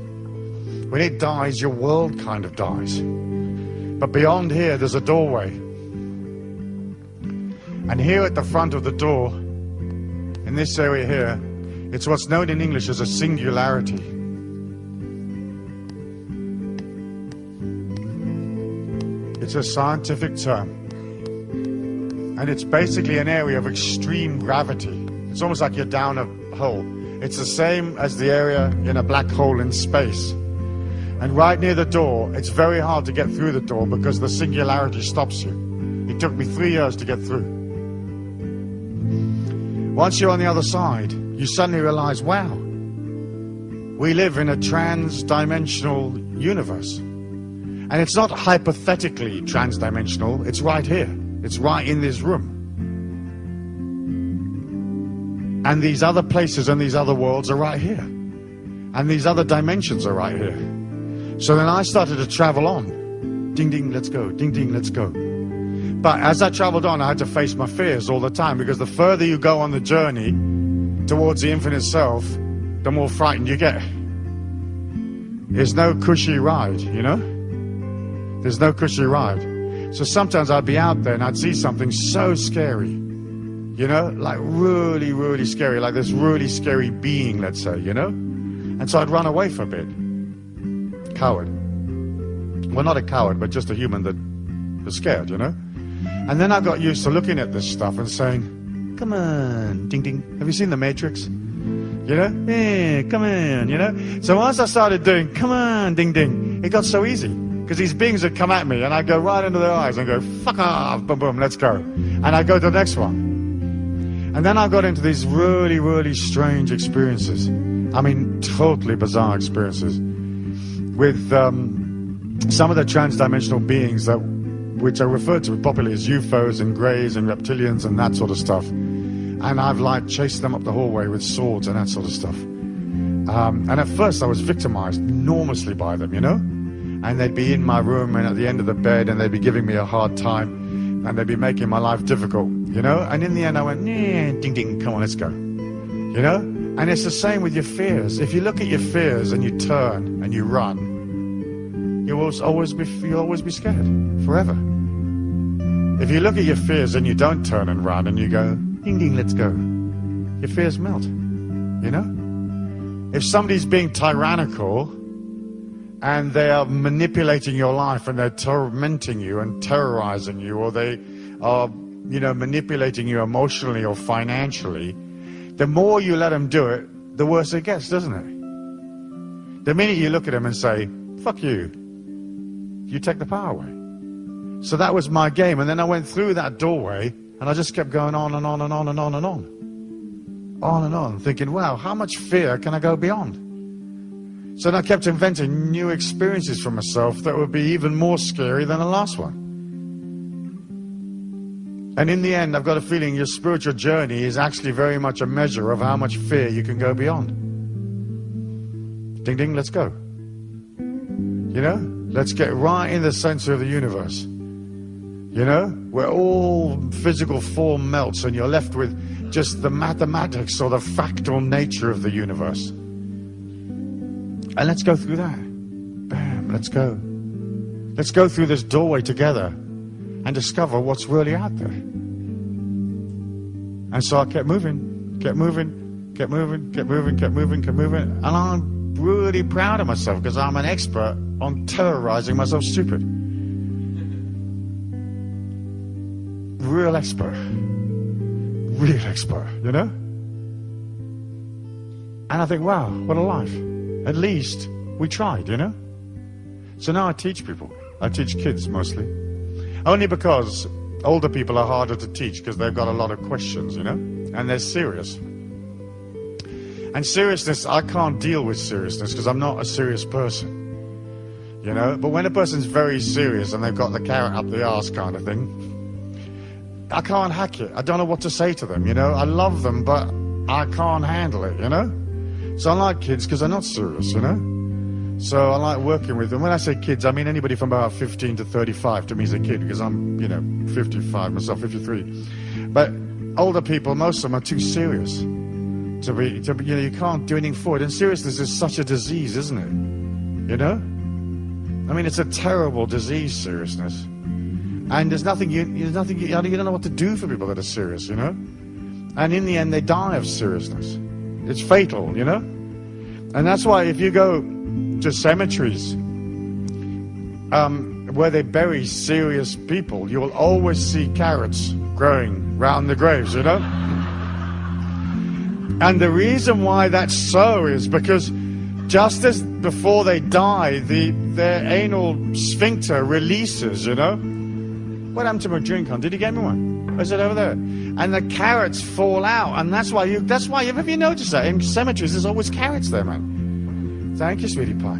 When it dies, your world kind of dies. But beyond here, there's a doorway. And here at the front of the door, in this area here, it's what's known in English as a singularity. It's a scientific term. And it's basically an area of extreme gravity. It's almost like you're down a hole. It's the same as the area in a black hole in space. And right near the door, it's very hard to get through the door because the singularity stops you. It took me 3 years to get through. Once you're on the other side, you suddenly realize, wow, We live in a trans-dimensional universe. And it's not hypothetically trans-dimensional, it's right here. It's right in this room. And these other places and these other worlds are right here. And these other dimensions are right here. So then I started to travel on. Ding, ding, let's go. Ding, ding, let's go. But as I traveled on, I had to face my fears all the time, because the further you go on the journey towards the infinite self, the more frightened you get. There's no cushy ride, you know? There's no cushy ride. So sometimes I'd be out there and I'd see something so scary, you know, like really, really scary, like this really scary being, let's say, you know? And so I'd run away for a bit. Coward. Well, not a coward, but just a human that was scared, you know? And then I got used to looking at this stuff and saying, come on, ding, ding. Have you seen The Matrix? You know? Yeah, come on, you know? So once I started doing, come on, ding, ding, it got so easy. Because these beings would come at me and I'd go right into their eyes and go, fuck off, boom, boom, let's go. And I'd go to the next one. And then I got into these really, really strange experiences. I mean, totally bizarre experiences with some of the trans-dimensional beings which are referred to popularly as UFOs and greys and reptilians and that sort of stuff. And I've like chased them up the hallway with swords and that sort of stuff. And at first I was victimized enormously by them, you know? And they'd be in my room and at the end of the bed and they'd be giving me a hard time and they'd be making my life difficult, you know? And in the end I went, ding, ding, come on, let's go. You know? And it's the same with your fears. If you look at your fears and you turn and you run, you'll always be scared forever. If you look at your fears and you don't turn and run and you go, ding, ding, let's go, your fears melt, you know? If somebody's being tyrannical and they are manipulating your life and they're tormenting you and terrorizing you, or they are, you know, manipulating you emotionally or financially, the more you let them do it, the worse it gets, doesn't it? The minute you look at them and say, fuck you, you take the power away. So that was my game. And then I went through that doorway and I just kept going on and on and on and on and on. On and on, thinking, wow, how much fear can I go beyond? So then I kept inventing new experiences for myself that would be even more scary than the last one. And in the end, I've got a feeling your spiritual journey is actually very much a measure of how much fear you can go beyond. Ding, ding, let's go. You know, let's get right in the center of the universe. You know, where all physical form melts and you're left with just the mathematics or the fractal nature of the universe. And let's go through that. Bam, let's go. Let's go through this doorway together and discover what's really out there. And so I kept moving, kept moving, kept moving, kept moving, kept moving, kept moving. And I'm really proud of myself because I'm an expert on terrorizing myself stupid. Real expert. Real expert, you know? And I think, wow, what a life. At least we tried, you know? So now I teach people. I teach kids mostly. Only because older people are harder to teach because they've got a lot of questions, you know? And they're serious. And seriousness, I can't deal with seriousness because I'm not a serious person. You know? But when a person's very serious and they've got the carrot up the arse kind of thing, I can't hack it. I don't know what to say to them, you know? I love them, but I can't handle it, you know? So I like kids because they're not serious, you know? So I like working with them. When I say kids, I mean anybody from about 15 to 35 to me is a kid because I'm, you know, 55, myself 53. But older people, most of them are too serious to be, you know, you can't do anything for it. And seriousness is such a disease, isn't it? You know? I mean, it's a terrible disease, seriousness. And there's nothing, you don't know what to do for people that are serious, you know? And in the end, they die of seriousness. It's fatal, you know? And that's why if you go to cemeteries where they bury serious people, you will always see carrots growing round the graves, you know? And the reason why that's so is because just as before they die, their anal sphincter releases, you know? What happened to my drink, hon? Did you get me one? Or is it over there? And the carrots fall out, and that's why have you noticed that? In cemeteries, there's always carrots there, man. Thank you, sweetie pie.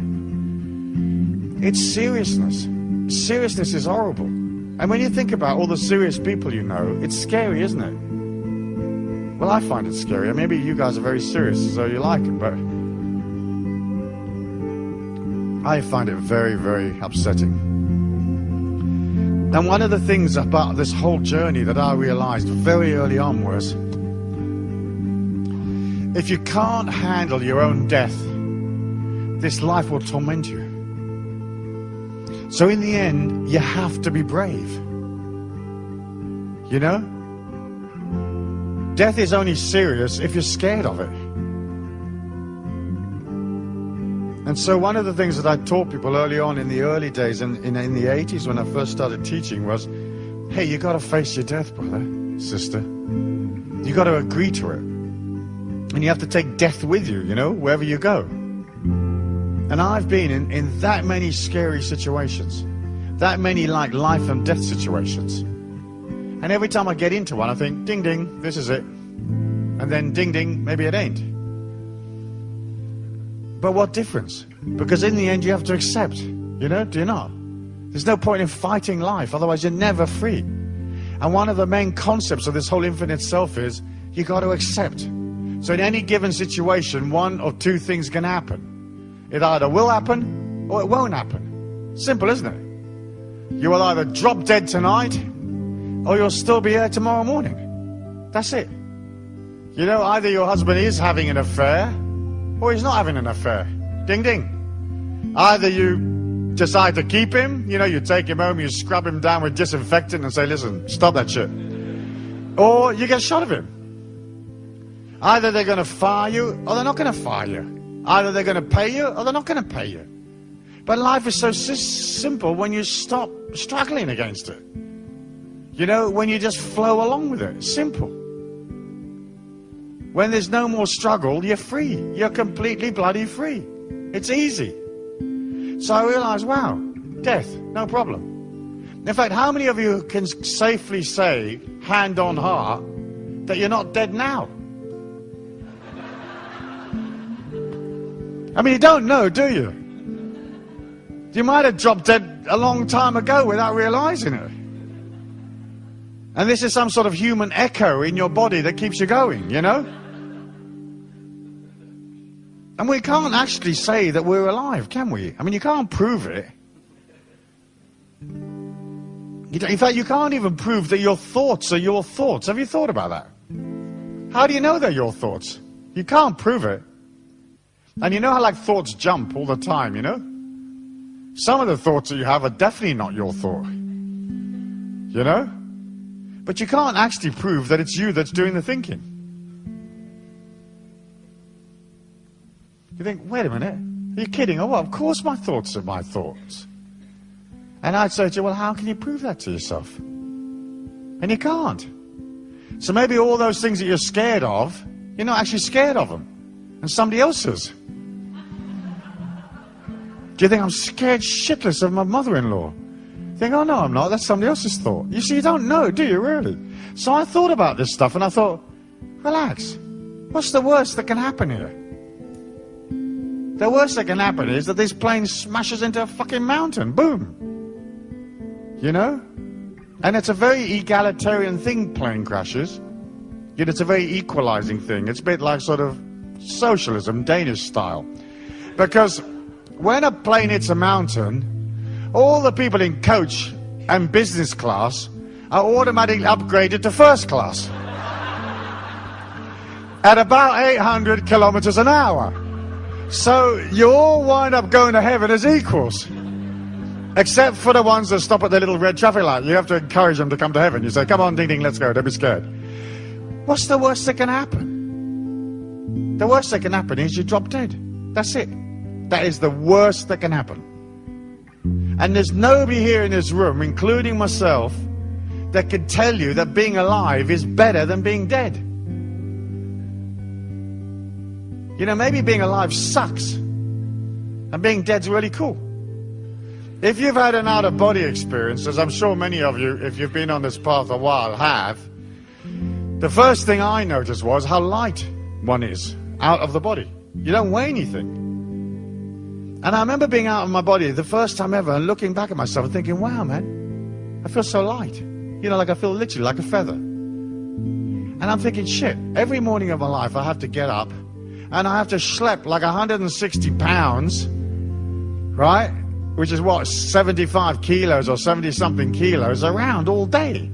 It's seriousness. Seriousness is horrible. And when you think about all the serious people you know, it's scary, isn't it? Well, I find it scary. Maybe you guys are very serious, so you like it, but I find it very, very upsetting. And one of the things about this whole journey that I realized very early on was, if you can't handle your own death, this life will torment you. So in the end, you have to be brave. You know? Death is only serious if you're scared of it. And so one of the things that I taught people early on in the early days, in the 80s when I first started teaching, was, hey, you got to face your death, brother, sister. You got to agree to it. And you have to take death with you, you know, wherever you go. And I've been in that many scary situations, that many like life and death situations. And every time I get into one, I think, ding, ding, this is it. And then ding, ding, maybe it ain't. But what difference? Because in the end, you have to accept, you know, do you not? There's no point in fighting life, otherwise you're never free. And one of the main concepts of this whole infinite self is, you got to accept. So in any given situation, one or two things can happen. It either will happen, or it won't happen. Simple, isn't it? You will either drop dead tonight, or you'll still be here tomorrow morning. That's it. You know, either your husband is having an affair, or he's not having an affair. Ding, ding. Either you decide to keep him, you know, you take him home, you scrub him down with disinfectant and say, listen, stop that shit. Or you get shot of him. Either they're going to fire you, or they're not going to fire you. Either they're going to pay you, or they're not going to pay you. But life is so simple when you stop struggling against it. You know, when you just flow along with it. Simple. When there's no more struggle, you're free. You're completely bloody free. It's easy. So I realized, wow, death, no problem. In fact, how many of you can safely say, hand on heart, that you're not dead now? I mean, you don't know, do you? You might have dropped dead a long time ago without realizing it. And this is some sort of human echo in your body that keeps you going, you know? And we can't actually say that we're alive, can we? I mean, you can't prove it. In fact, you can't even prove that your thoughts are your thoughts. Have you thought about that? How do you know they're your thoughts? You can't prove it. And you know how like thoughts jump all the time, you know? Some of the thoughts that you have are definitely not your thought. You know? But you can't actually prove that it's you that's doing the thinking. You think, wait a minute, are you kidding? Oh, well, of course my thoughts are my thoughts. And I'd say to you, well, how can you prove that to yourself? And you can't. So maybe all those things that you're scared of, you're not actually scared of them. And somebody else is. Do you think I'm scared shitless of my mother-in-law? You think, oh no, I'm not, that's somebody else's thought. You see, you don't know, do you, really? So I thought about this stuff and I thought, relax. What's the worst that can happen here? The worst that can happen is that this plane smashes into a fucking mountain. Boom. You know? And it's a very egalitarian thing, plane crashes. Yet it's a very equalizing thing. It's a bit like sort of socialism, Danish style. Because when a plane hits a mountain, all the people in coach and business class are automatically upgraded to first class. At about 800 kilometers an hour. So you all wind up going to heaven as equals. Except for the ones that stop at the little red traffic light. You have to encourage them to come to heaven. You say, come on, ding, ding, let's go, don't be scared. What's the worst that can happen? The worst that can happen is you drop dead. That's it. That is the worst that can happen. And there's nobody here in this room, including myself, that can tell you that being alive is better than being dead. You know, maybe being alive sucks, and being dead's really cool. If you've had an out-of-body experience, as I'm sure many of you, if you've been on this path a while, have, the first thing I noticed was how light one is out of the body. You don't weigh anything. And I remember being out of my body the first time ever and looking back at myself and thinking, wow, man, I feel so light. You know, like I feel literally like a feather. And I'm thinking, shit, every morning of my life I have to get up and I have to schlep like 160 pounds, right? Which is what, 75 kilos or 70-something kilos around all day.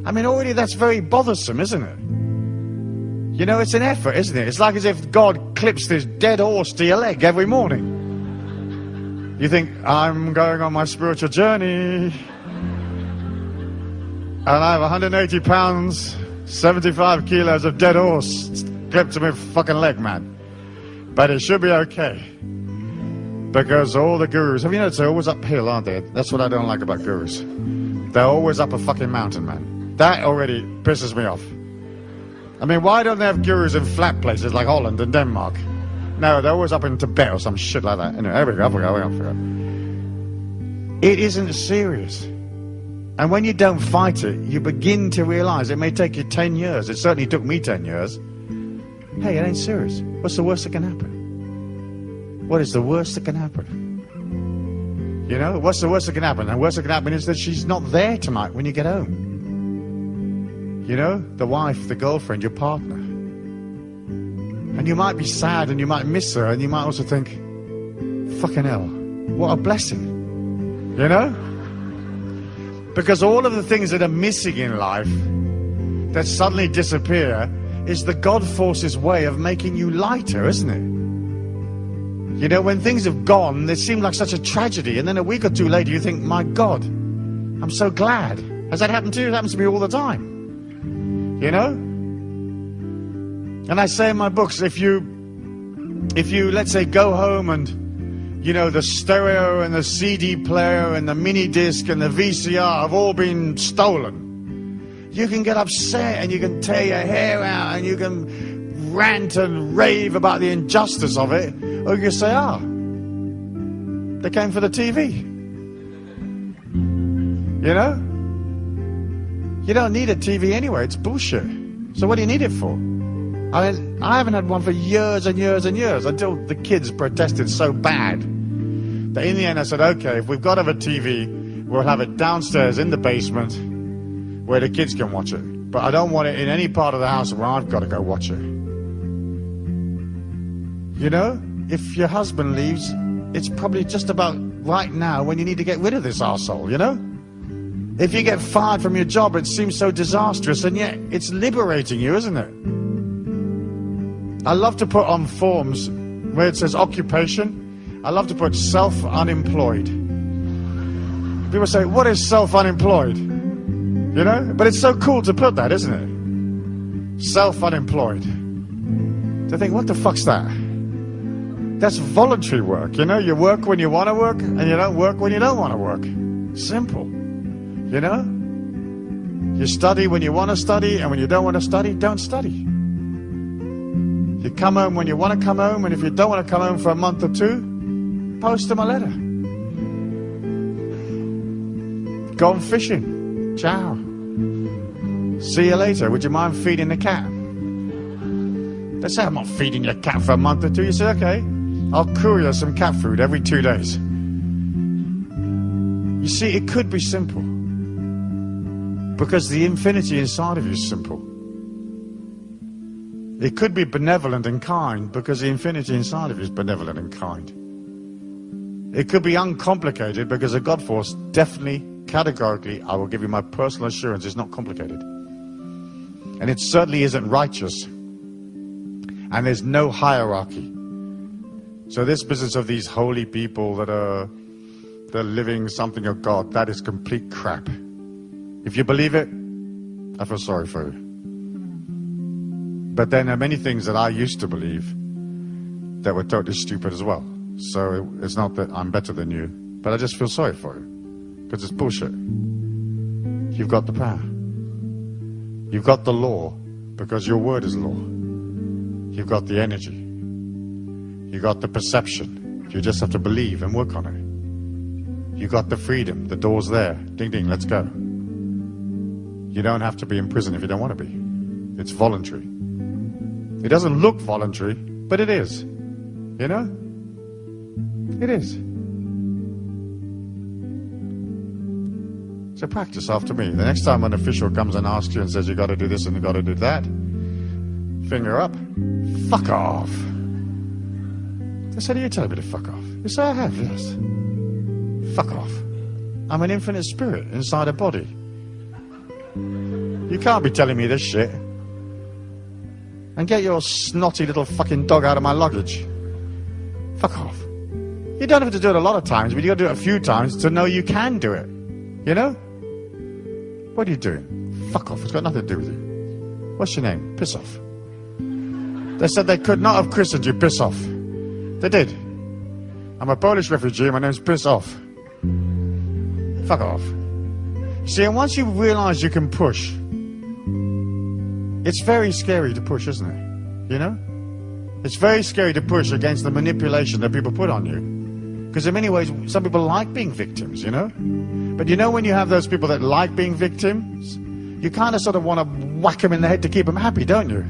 I mean, already that's very bothersome, isn't it? You know, it's an effort, isn't it? It's like as if God clips this dead horse to your leg every morning. You think, I'm going on my spiritual journey. And I have 180 pounds, 75 kilos of dead horse clipped to my fucking leg, man. But it should be okay. Because all the gurus, have you noticed they're always uphill, aren't they? That's what I don't like about gurus. They're always up a fucking mountain, man. That already pisses me off. I mean, why don't they have gurus in flat places like Holland and Denmark? No, they're always up in Tibet or some shit like that. Anyway, there we go. It isn't serious. And when you don't fight it, you begin to realize it may take you 10 years. It certainly took me 10 years. Hey, it ain't serious. What's the worst that can happen? What is the worst that can happen? You know, what's the worst that can happen? And the worst that can happen is that she's not there tonight when you get home. You know, the wife, the girlfriend, your partner. And you might be sad and you might miss her and you might also think, fucking hell, what a blessing. You know? Because all of the things that are missing in life that suddenly disappear is the God force's way of making you lighter, isn't it? You know, when things have gone, they seem like such a tragedy, and then a week or two later you think, my God, I'm so glad. Has that happened to you? It happens to me all the time. You know? And I say in my books, if you, let's say, go home and, you know, the stereo and the CD player and the mini disc and the VCR have all been stolen, you can get upset and you can tear your hair out and you can rant and rave about the injustice of it, or you can say, they came for the TV. You know? You don't need a TV anyway, it's bullshit. So what do you need it for? I mean, I haven't had one for years and years and years, until the kids protested so bad that in the end I said, okay, if we've got to have a TV, we'll have it downstairs in the basement where the kids can watch it. But I don't want it in any part of the house where I've got to go watch it. You know, if your husband leaves, it's probably just about right now when you need to get rid of this arsehole, you know? If you get fired from your job, it seems so disastrous, and yet it's liberating you, isn't it? I love to put on forms where it says occupation, I love to put self-unemployed. People say, what is self-unemployed? You know? But it's so cool to put that, isn't it? Self-unemployed. They think, what the fuck's that? That's voluntary work, you know? You work when you want to work, and you don't work when you don't want to work. Simple. You know? You study when you want to study, and when you don't want to study, don't study. You come home when you want to come home, and if you don't want to come home for a month or two, post them a letter. Go on fishing. Ciao. See you later. Would you mind feeding the cat? They say, I'm not feeding your cat for a month or two. You say, okay, I'll courier some cat food every 2 days. You see, it could be simple. Because the infinity inside of you is simple. It could be benevolent and kind because the infinity inside of you is benevolent and kind. It could be uncomplicated because the God force definitely, categorically, I will give you my personal assurance, is not complicated. And it certainly isn't righteous. And there's no hierarchy. So this business of these holy people they're living something of God, that is complete crap. If you believe it, I feel sorry for you. But then there are many things that I used to believe that were totally stupid as well. So it's not that I'm better than you, but I just feel sorry for you. Because it's bullshit. You've got the power. You've got the law, because your word is law. You've got the energy. You've got the perception. You just have to believe and work on it. You've got the freedom. The door's there. Ding, ding, let's go. You don't have to be in prison if you don't want to be. It's voluntary. It doesn't look voluntary, but it is. You know? It is. So practice after me. The next time an official comes and asks you and says you got to do this and you got to do that, finger up. Fuck off. They said, you tell me to fuck off. You say, I have, yes. Fuck off. I'm an infinite spirit inside a body. You can't be telling me this shit. And get your snotty little fucking dog out of my luggage. Fuck off. You don't have to do it a lot of times, but you got to do it a few times to know you can do it. You know? What are you doing? Fuck off. It's got nothing to do with you. What's your name? Piss off. They said they could not have christened you. Piss off. They did. I'm a Polish refugee. My name's Piss off. Fuck off. See, and once you realize you can push, it's very scary to push, isn't it? You know? It's very scary to push against the manipulation that people put on you. Because in many ways, some people like being victims, you know? But you know when you have those people that like being victims, you kind of sort of want to whack them in the head to keep them happy, don't you?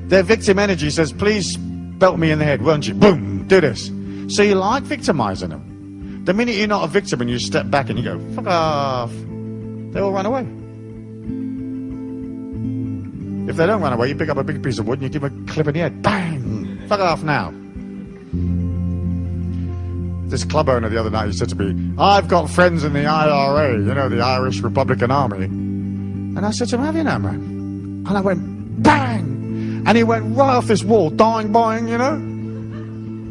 Their victim energy says, please belt me in the head, won't you? Boom, do this. So you like victimizing them. The minute you're not a victim and you step back and you go, fuck off, they all run away. If they don't run away, you pick up a big piece of wood and you give them a clip in the head. Bang! Fuck off now. This club owner the other night, he said to me, I've got friends in the IRA, you know, the Irish Republican Army. And I said to him, have you now, man? And I went, bang! And he went right off this wall, dying, boing, you know?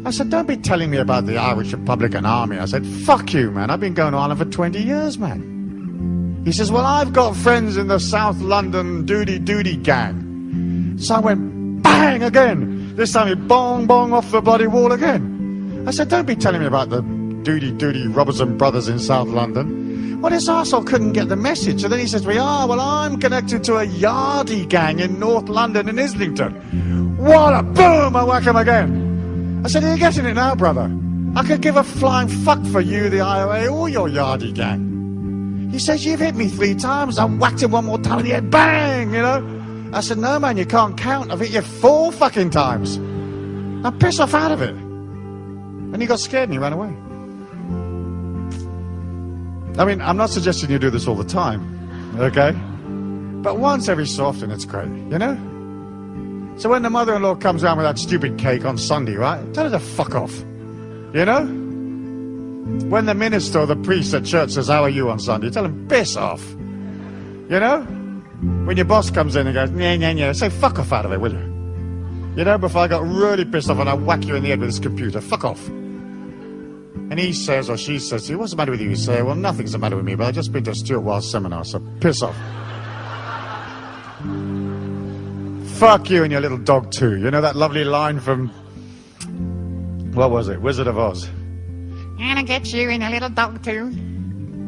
I said, don't be telling me about the Irish Republican Army. I said, fuck you, man. I've been going to Ireland for 20 years, man. He says, well, I've got friends in the South London Doody gang. So I went, bang, again. This time he bong, bong off the bloody wall again. I said, don't be telling me about the Doody Robertson brothers in South London. Well, this arsehole couldn't get the message. So then he says to me, well, I'm connected to a Yardie gang in North London and Islington. What a boom! I whack him again. I said, are you getting it now, brother? I could give a flying fuck for you, the IRA, or your Yardie gang. He says, you've hit me 3 times. I whacked him one more time in the head. Bang! You know? I said, no, man, you can't count. I've hit you 4 fucking times. Now piss off out of it. And he got scared and he ran away. I mean, I'm not suggesting you do this all the time, okay? But once every so often, it's great, you know? So when the mother-in-law comes around with that stupid cake on Sunday, right? Tell her to fuck off, you know? When the minister or the priest at church says, how are you on Sunday? Tell him, piss off, you know? When your boss comes in and goes, yeah, say fuck off out of it, will you? You know, before I got really pissed off and I whack you in the head with this computer, fuck off. And he says, or she says to you, what's the matter with you? You say, well, nothing's the matter with me, but I've just been to a Stuart Wilde seminar, so piss off. Fuck you and your little dog too. You know that lovely line from, what was it, Wizard of Oz? I'm gonna get you and your little dog too.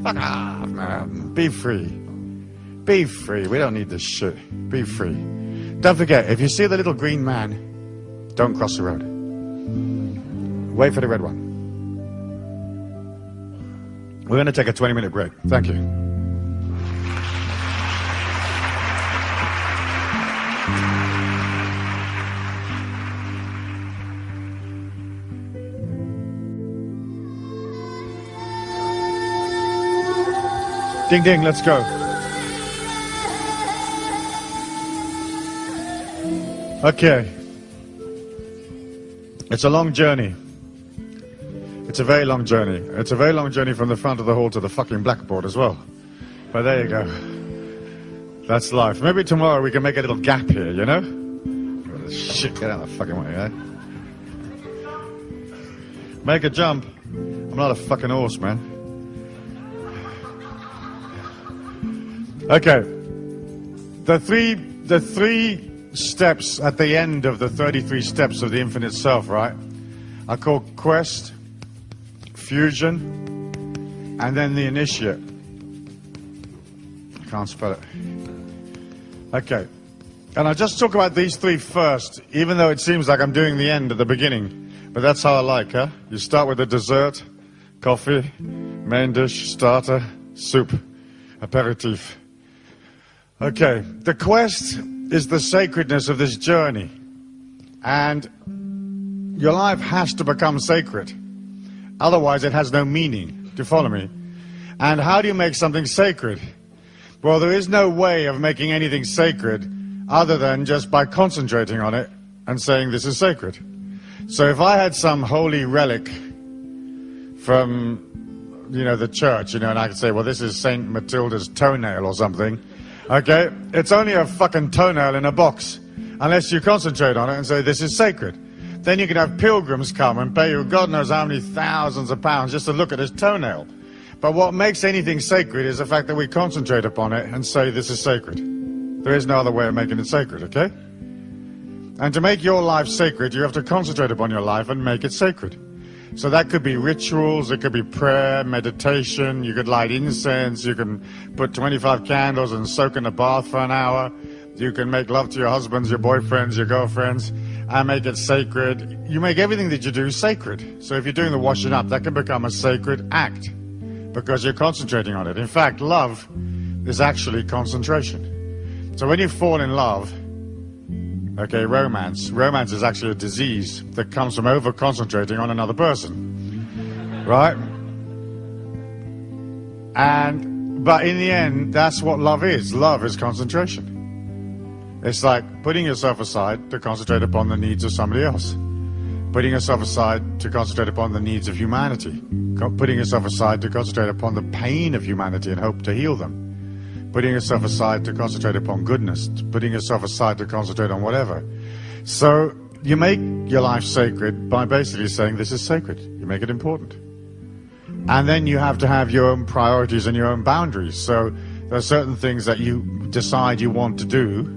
Fuck off, man. Be free. Be free. We don't need this shit. Be free. Don't forget, if you see the little green man, don't cross the road. Wait for the red one. We're going to take a 20-minute break. Thank you. Ding, ding, let's go. Okay. It's a long journey. It's a very long journey. It's a very long journey from the front of the hall to the fucking blackboard as well. But there you go. That's life. Maybe tomorrow we can make a little gap here, you know? Shit, get out of the fucking way, eh? Make a jump. I'm not a fucking horse, man. Okay. The three steps at the end of the 33 steps of the infinite self, right, are called quest, fusion, and then the initiate. I can't spell it. Okay. And I'll just talk about these 3 first, even though it seems like I'm doing the end at the beginning. But that's how I like, huh? You start with the dessert, coffee, main dish, starter, soup, aperitif. Okay. The quest is the sacredness of this journey. And your life has to become sacred. Otherwise, it has no meaning. Do you follow me? And how do you make something sacred? Well, there is no way of making anything sacred other than just by concentrating on it and saying this is sacred. So if I had some holy relic from, the church, and I could say, well, this is Saint Matilda's toenail or something, okay? It's only a fucking toenail in a box, unless you concentrate on it and say this is sacred. Then you can have pilgrims come and pay you God knows how many thousands of pounds just to look at this toenail. But what makes anything sacred is the fact that we concentrate upon it and say this is sacred. There is no other way of making it sacred, okay? And to make your life sacred, you have to concentrate upon your life and make it sacred. So that could be rituals, it could be prayer, meditation, you could light incense, you can put 25 candles and soak in a bath for an hour, you can make love to your husbands, your boyfriends, your girlfriends, and make it sacred. You make everything that you do sacred. So if you're doing the washing up, that can become a sacred act, because you're concentrating on it. In fact, love is actually concentration. So when you fall in love, okay, romance is actually a disease that comes from over-concentrating on another person, right? But in the end, that's what love is. Love is concentration. It's like putting yourself aside to concentrate upon the needs of somebody else. Putting yourself aside to concentrate upon the needs of humanity. Putting yourself aside to concentrate upon the pain of humanity and hope to heal them. Putting yourself aside to concentrate upon goodness. Putting yourself aside to concentrate on whatever. So you make your life sacred by basically saying this is sacred. You make it important. And then you have to have your own priorities and your own boundaries. So there are certain things that you decide you want to do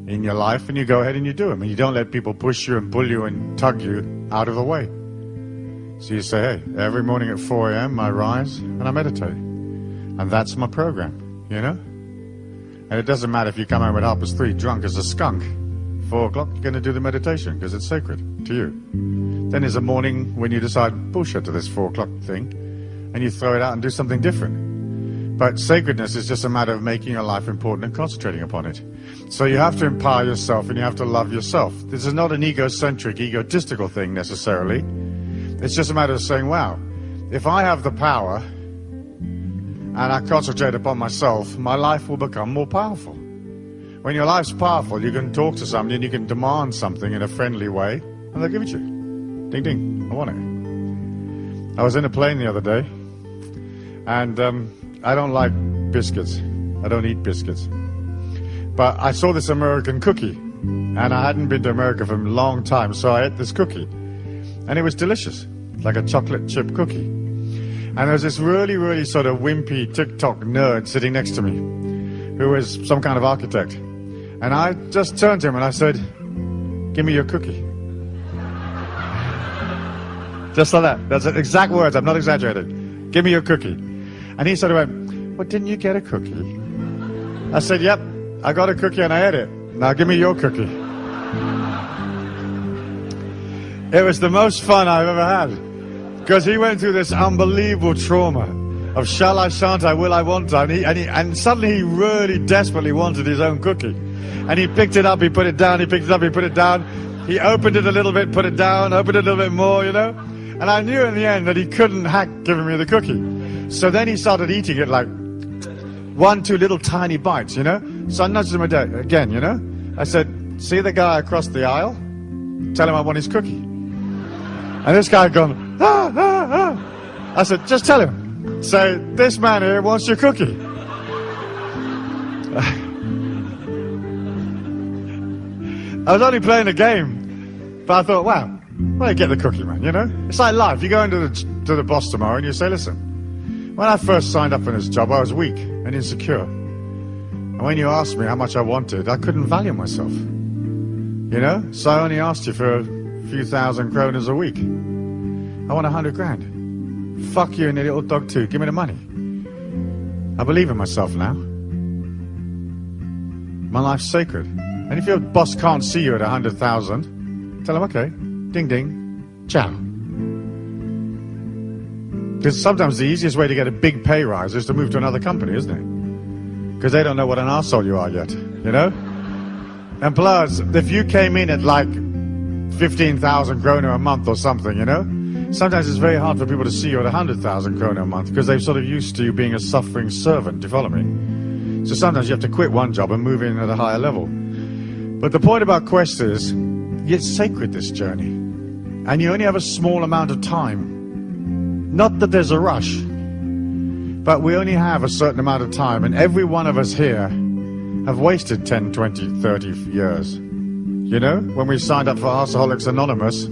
in your life, and you go ahead and you do them, and you don't let people push you and pull you and tug you out of the way. So you say, hey, every morning at 4 a.m. I rise and I meditate, and that's my program, and it doesn't matter if you come home at 3:30 drunk as a skunk. 4 o'clock you're going to do the meditation because it's sacred to you. Then there's a morning when you decide bullshit to this 4 o'clock thing, and you throw it out and do something different. But sacredness is just a matter of making your life important and concentrating upon it. So you have to empower yourself and you have to love yourself. This is not an egocentric, egotistical thing necessarily. It's just a matter of saying, wow, if I have the power and I concentrate upon myself, my life will become more powerful. When your life's powerful, you can talk to somebody and you can demand something in a friendly way and they'll give it to you. Ding, ding, I want it. I was in a plane the other day and I don't like biscuits. I don't eat biscuits. But I saw this American cookie, and I hadn't been to America for a long time, so I ate this cookie. And it was delicious, like a chocolate chip cookie. And there was this really, really sort of wimpy TikTok nerd sitting next to me, who was some kind of architect. And I just turned to him and I said, give me your cookie. Just like that. That's the exact words, I'm not exaggerating. Give me your cookie. And he sort of went, well, didn't you get a cookie? I said, yep, I got a cookie and I ate it. Now give me your cookie. It was the most fun I've ever had. Because he went through this unbelievable trauma of shall I, shan't I, will I, won't I. And suddenly he really desperately wanted his own cookie. And he picked it up, he put it down, he picked it up, he put it down. He opened it a little bit, put it down, opened it a little bit more, And I knew in the end that he couldn't hack giving me the cookie. So then he started eating it like 1, 2 little tiny bites, So I nudged him again, I said, see the guy across the aisle? Tell him I want his cookie. And this guy had gone, ah, ah, ah. I said, just tell him. Say, this man here wants your cookie. I was only playing a game, but I thought, wow, well, you get the cookie, man, It's like life. You go into the boss tomorrow and you say, listen, when I first signed up for this job, I was weak and insecure. And when you asked me how much I wanted, I couldn't value myself. So I only asked you for a few thousand kroners a week. I want 100 grand. Fuck you and the little dog too. Give me the money. I believe in myself now. My life's sacred. And if your boss can't see you at 100,000, tell him, okay, ding ding, ciao. Because sometimes the easiest way to get a big pay rise is to move to another company, isn't it? Because they don't know what an arsehole you are yet, And plus, if you came in at like 15,000 kroner a month or something, Sometimes it's very hard for people to see you at 100,000 krona a month because they're sort of used to you being a suffering servant. Do you follow me? So sometimes you have to quit one job and move in at a higher level. But the point about Quest is, it's sacred, this journey. And you only have a small amount of time. Not that there's a rush, but we only have a certain amount of time. And every one of us here have wasted 10, 20, 30 years. You know, when we signed up for Alcoholics Anonymous,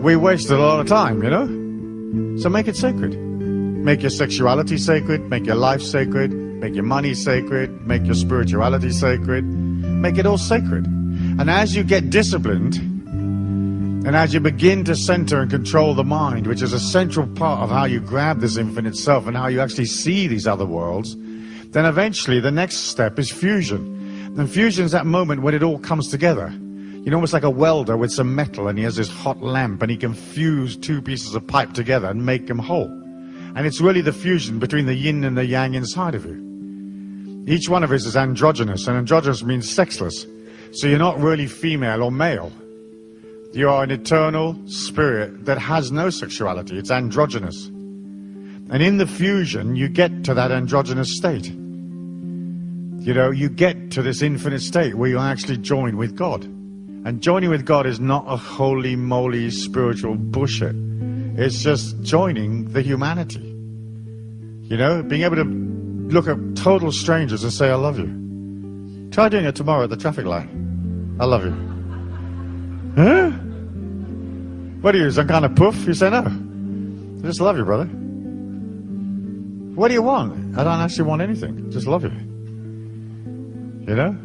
we wasted a lot of time, you know? So make it sacred. Make your sexuality sacred, make your life sacred, make your money sacred, make your spirituality sacred, make it all sacred. And as you get disciplined, and as you begin to center and control the mind, which is a central part of how you grab this infinite self and how you actually see these other worlds, then eventually the next step is fusion. And fusion is that moment when it all comes together. You know, almost like a welder with some metal, and he has this hot lamp and he can fuse two pieces of pipe together and make them whole. And it's really the fusion between the yin and the yang inside of you. Each one of us is androgynous, and androgynous means sexless. So you're not really female or male. You are an eternal spirit that has no sexuality. It's androgynous. And in the fusion, you get to that androgynous state. You know, you get to this infinite state where you actually join with God. And joining with God is not a holy moly spiritual bullshit. It's just joining the humanity. You know, being able to look at total strangers and say, I love you. Try doing it tomorrow at the traffic light. I love you. Huh? What are you, some kind of poof? You say no. I just love you, brother. What do you want? I don't actually want anything. Just love you. You know?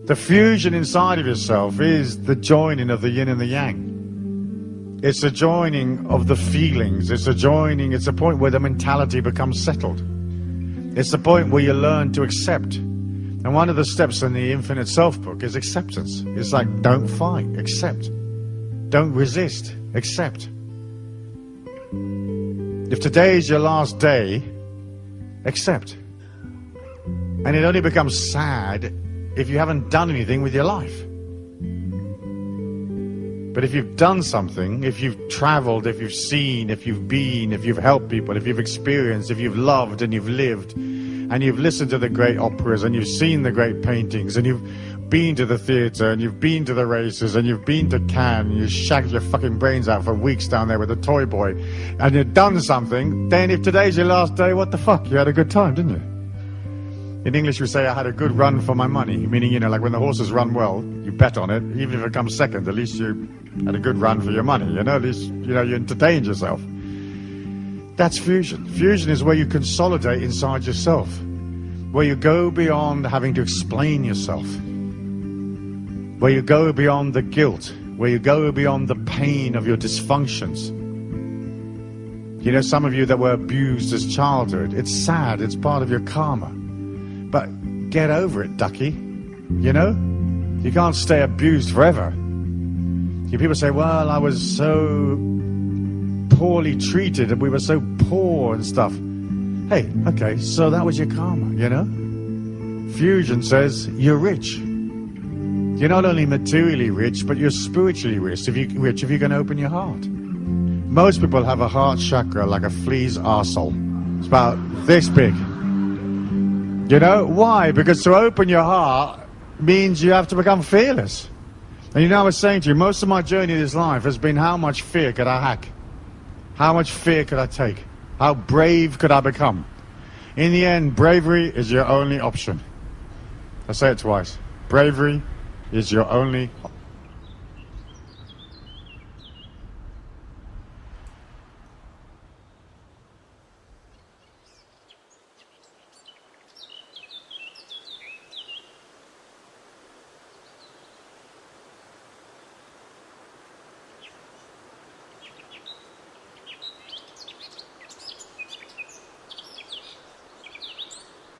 The fusion inside of yourself is the joining of the yin and the yang. It's the joining of the feelings. It's a point where the mentality becomes settled. It's the point where you learn to accept. And one of the steps in the Infinite Self book is acceptance. It's like, don't fight, accept. Don't resist, accept. If today is your last day, accept. And it only becomes sad if you haven't done anything with your life. But if you've done something, if you've traveled, if you've seen, if you've been, if you've helped people, if you've experienced, if you've loved and you've lived, and you've listened to the great operas, and you've seen the great paintings, and you've been to the theatre, and you've been to the races, and you've been to Cannes, and you shagged your fucking brains out for weeks down there with a toy boy, and you've done something, then if today's your last day, what the fuck? You had a good time, didn't you? In English we say, I had a good run for my money, meaning, you know, like when the horses run well, you bet on it, even if it comes second, at least you had a good run for your money, you know, at least, you know, you entertained yourself. That's fusion. Fusion is where you consolidate inside yourself, where you go beyond having to explain yourself, where you go beyond the guilt, where you go beyond the pain of your dysfunctions. You know, some of you that were abused as childhood, it's sad, it's part of your karma. But get over it, ducky. You know? You can't stay abused forever. People say, well, I was so poorly treated and we were so poor and stuff. Hey, okay, so that was your karma, you know? Fusion says you're rich. You're not only materially rich, but you're spiritually rich if you can open your heart. Most people have a heart chakra like a flea's arsehole. It's about this big. You know, why? Because to open your heart means you have to become fearless. And you know, I was saying to you, most of my journey in this life has been how much fear could I hack? How much fear could I take? How brave could I become? In the end, bravery is your only option. I say it twice. Bravery is your only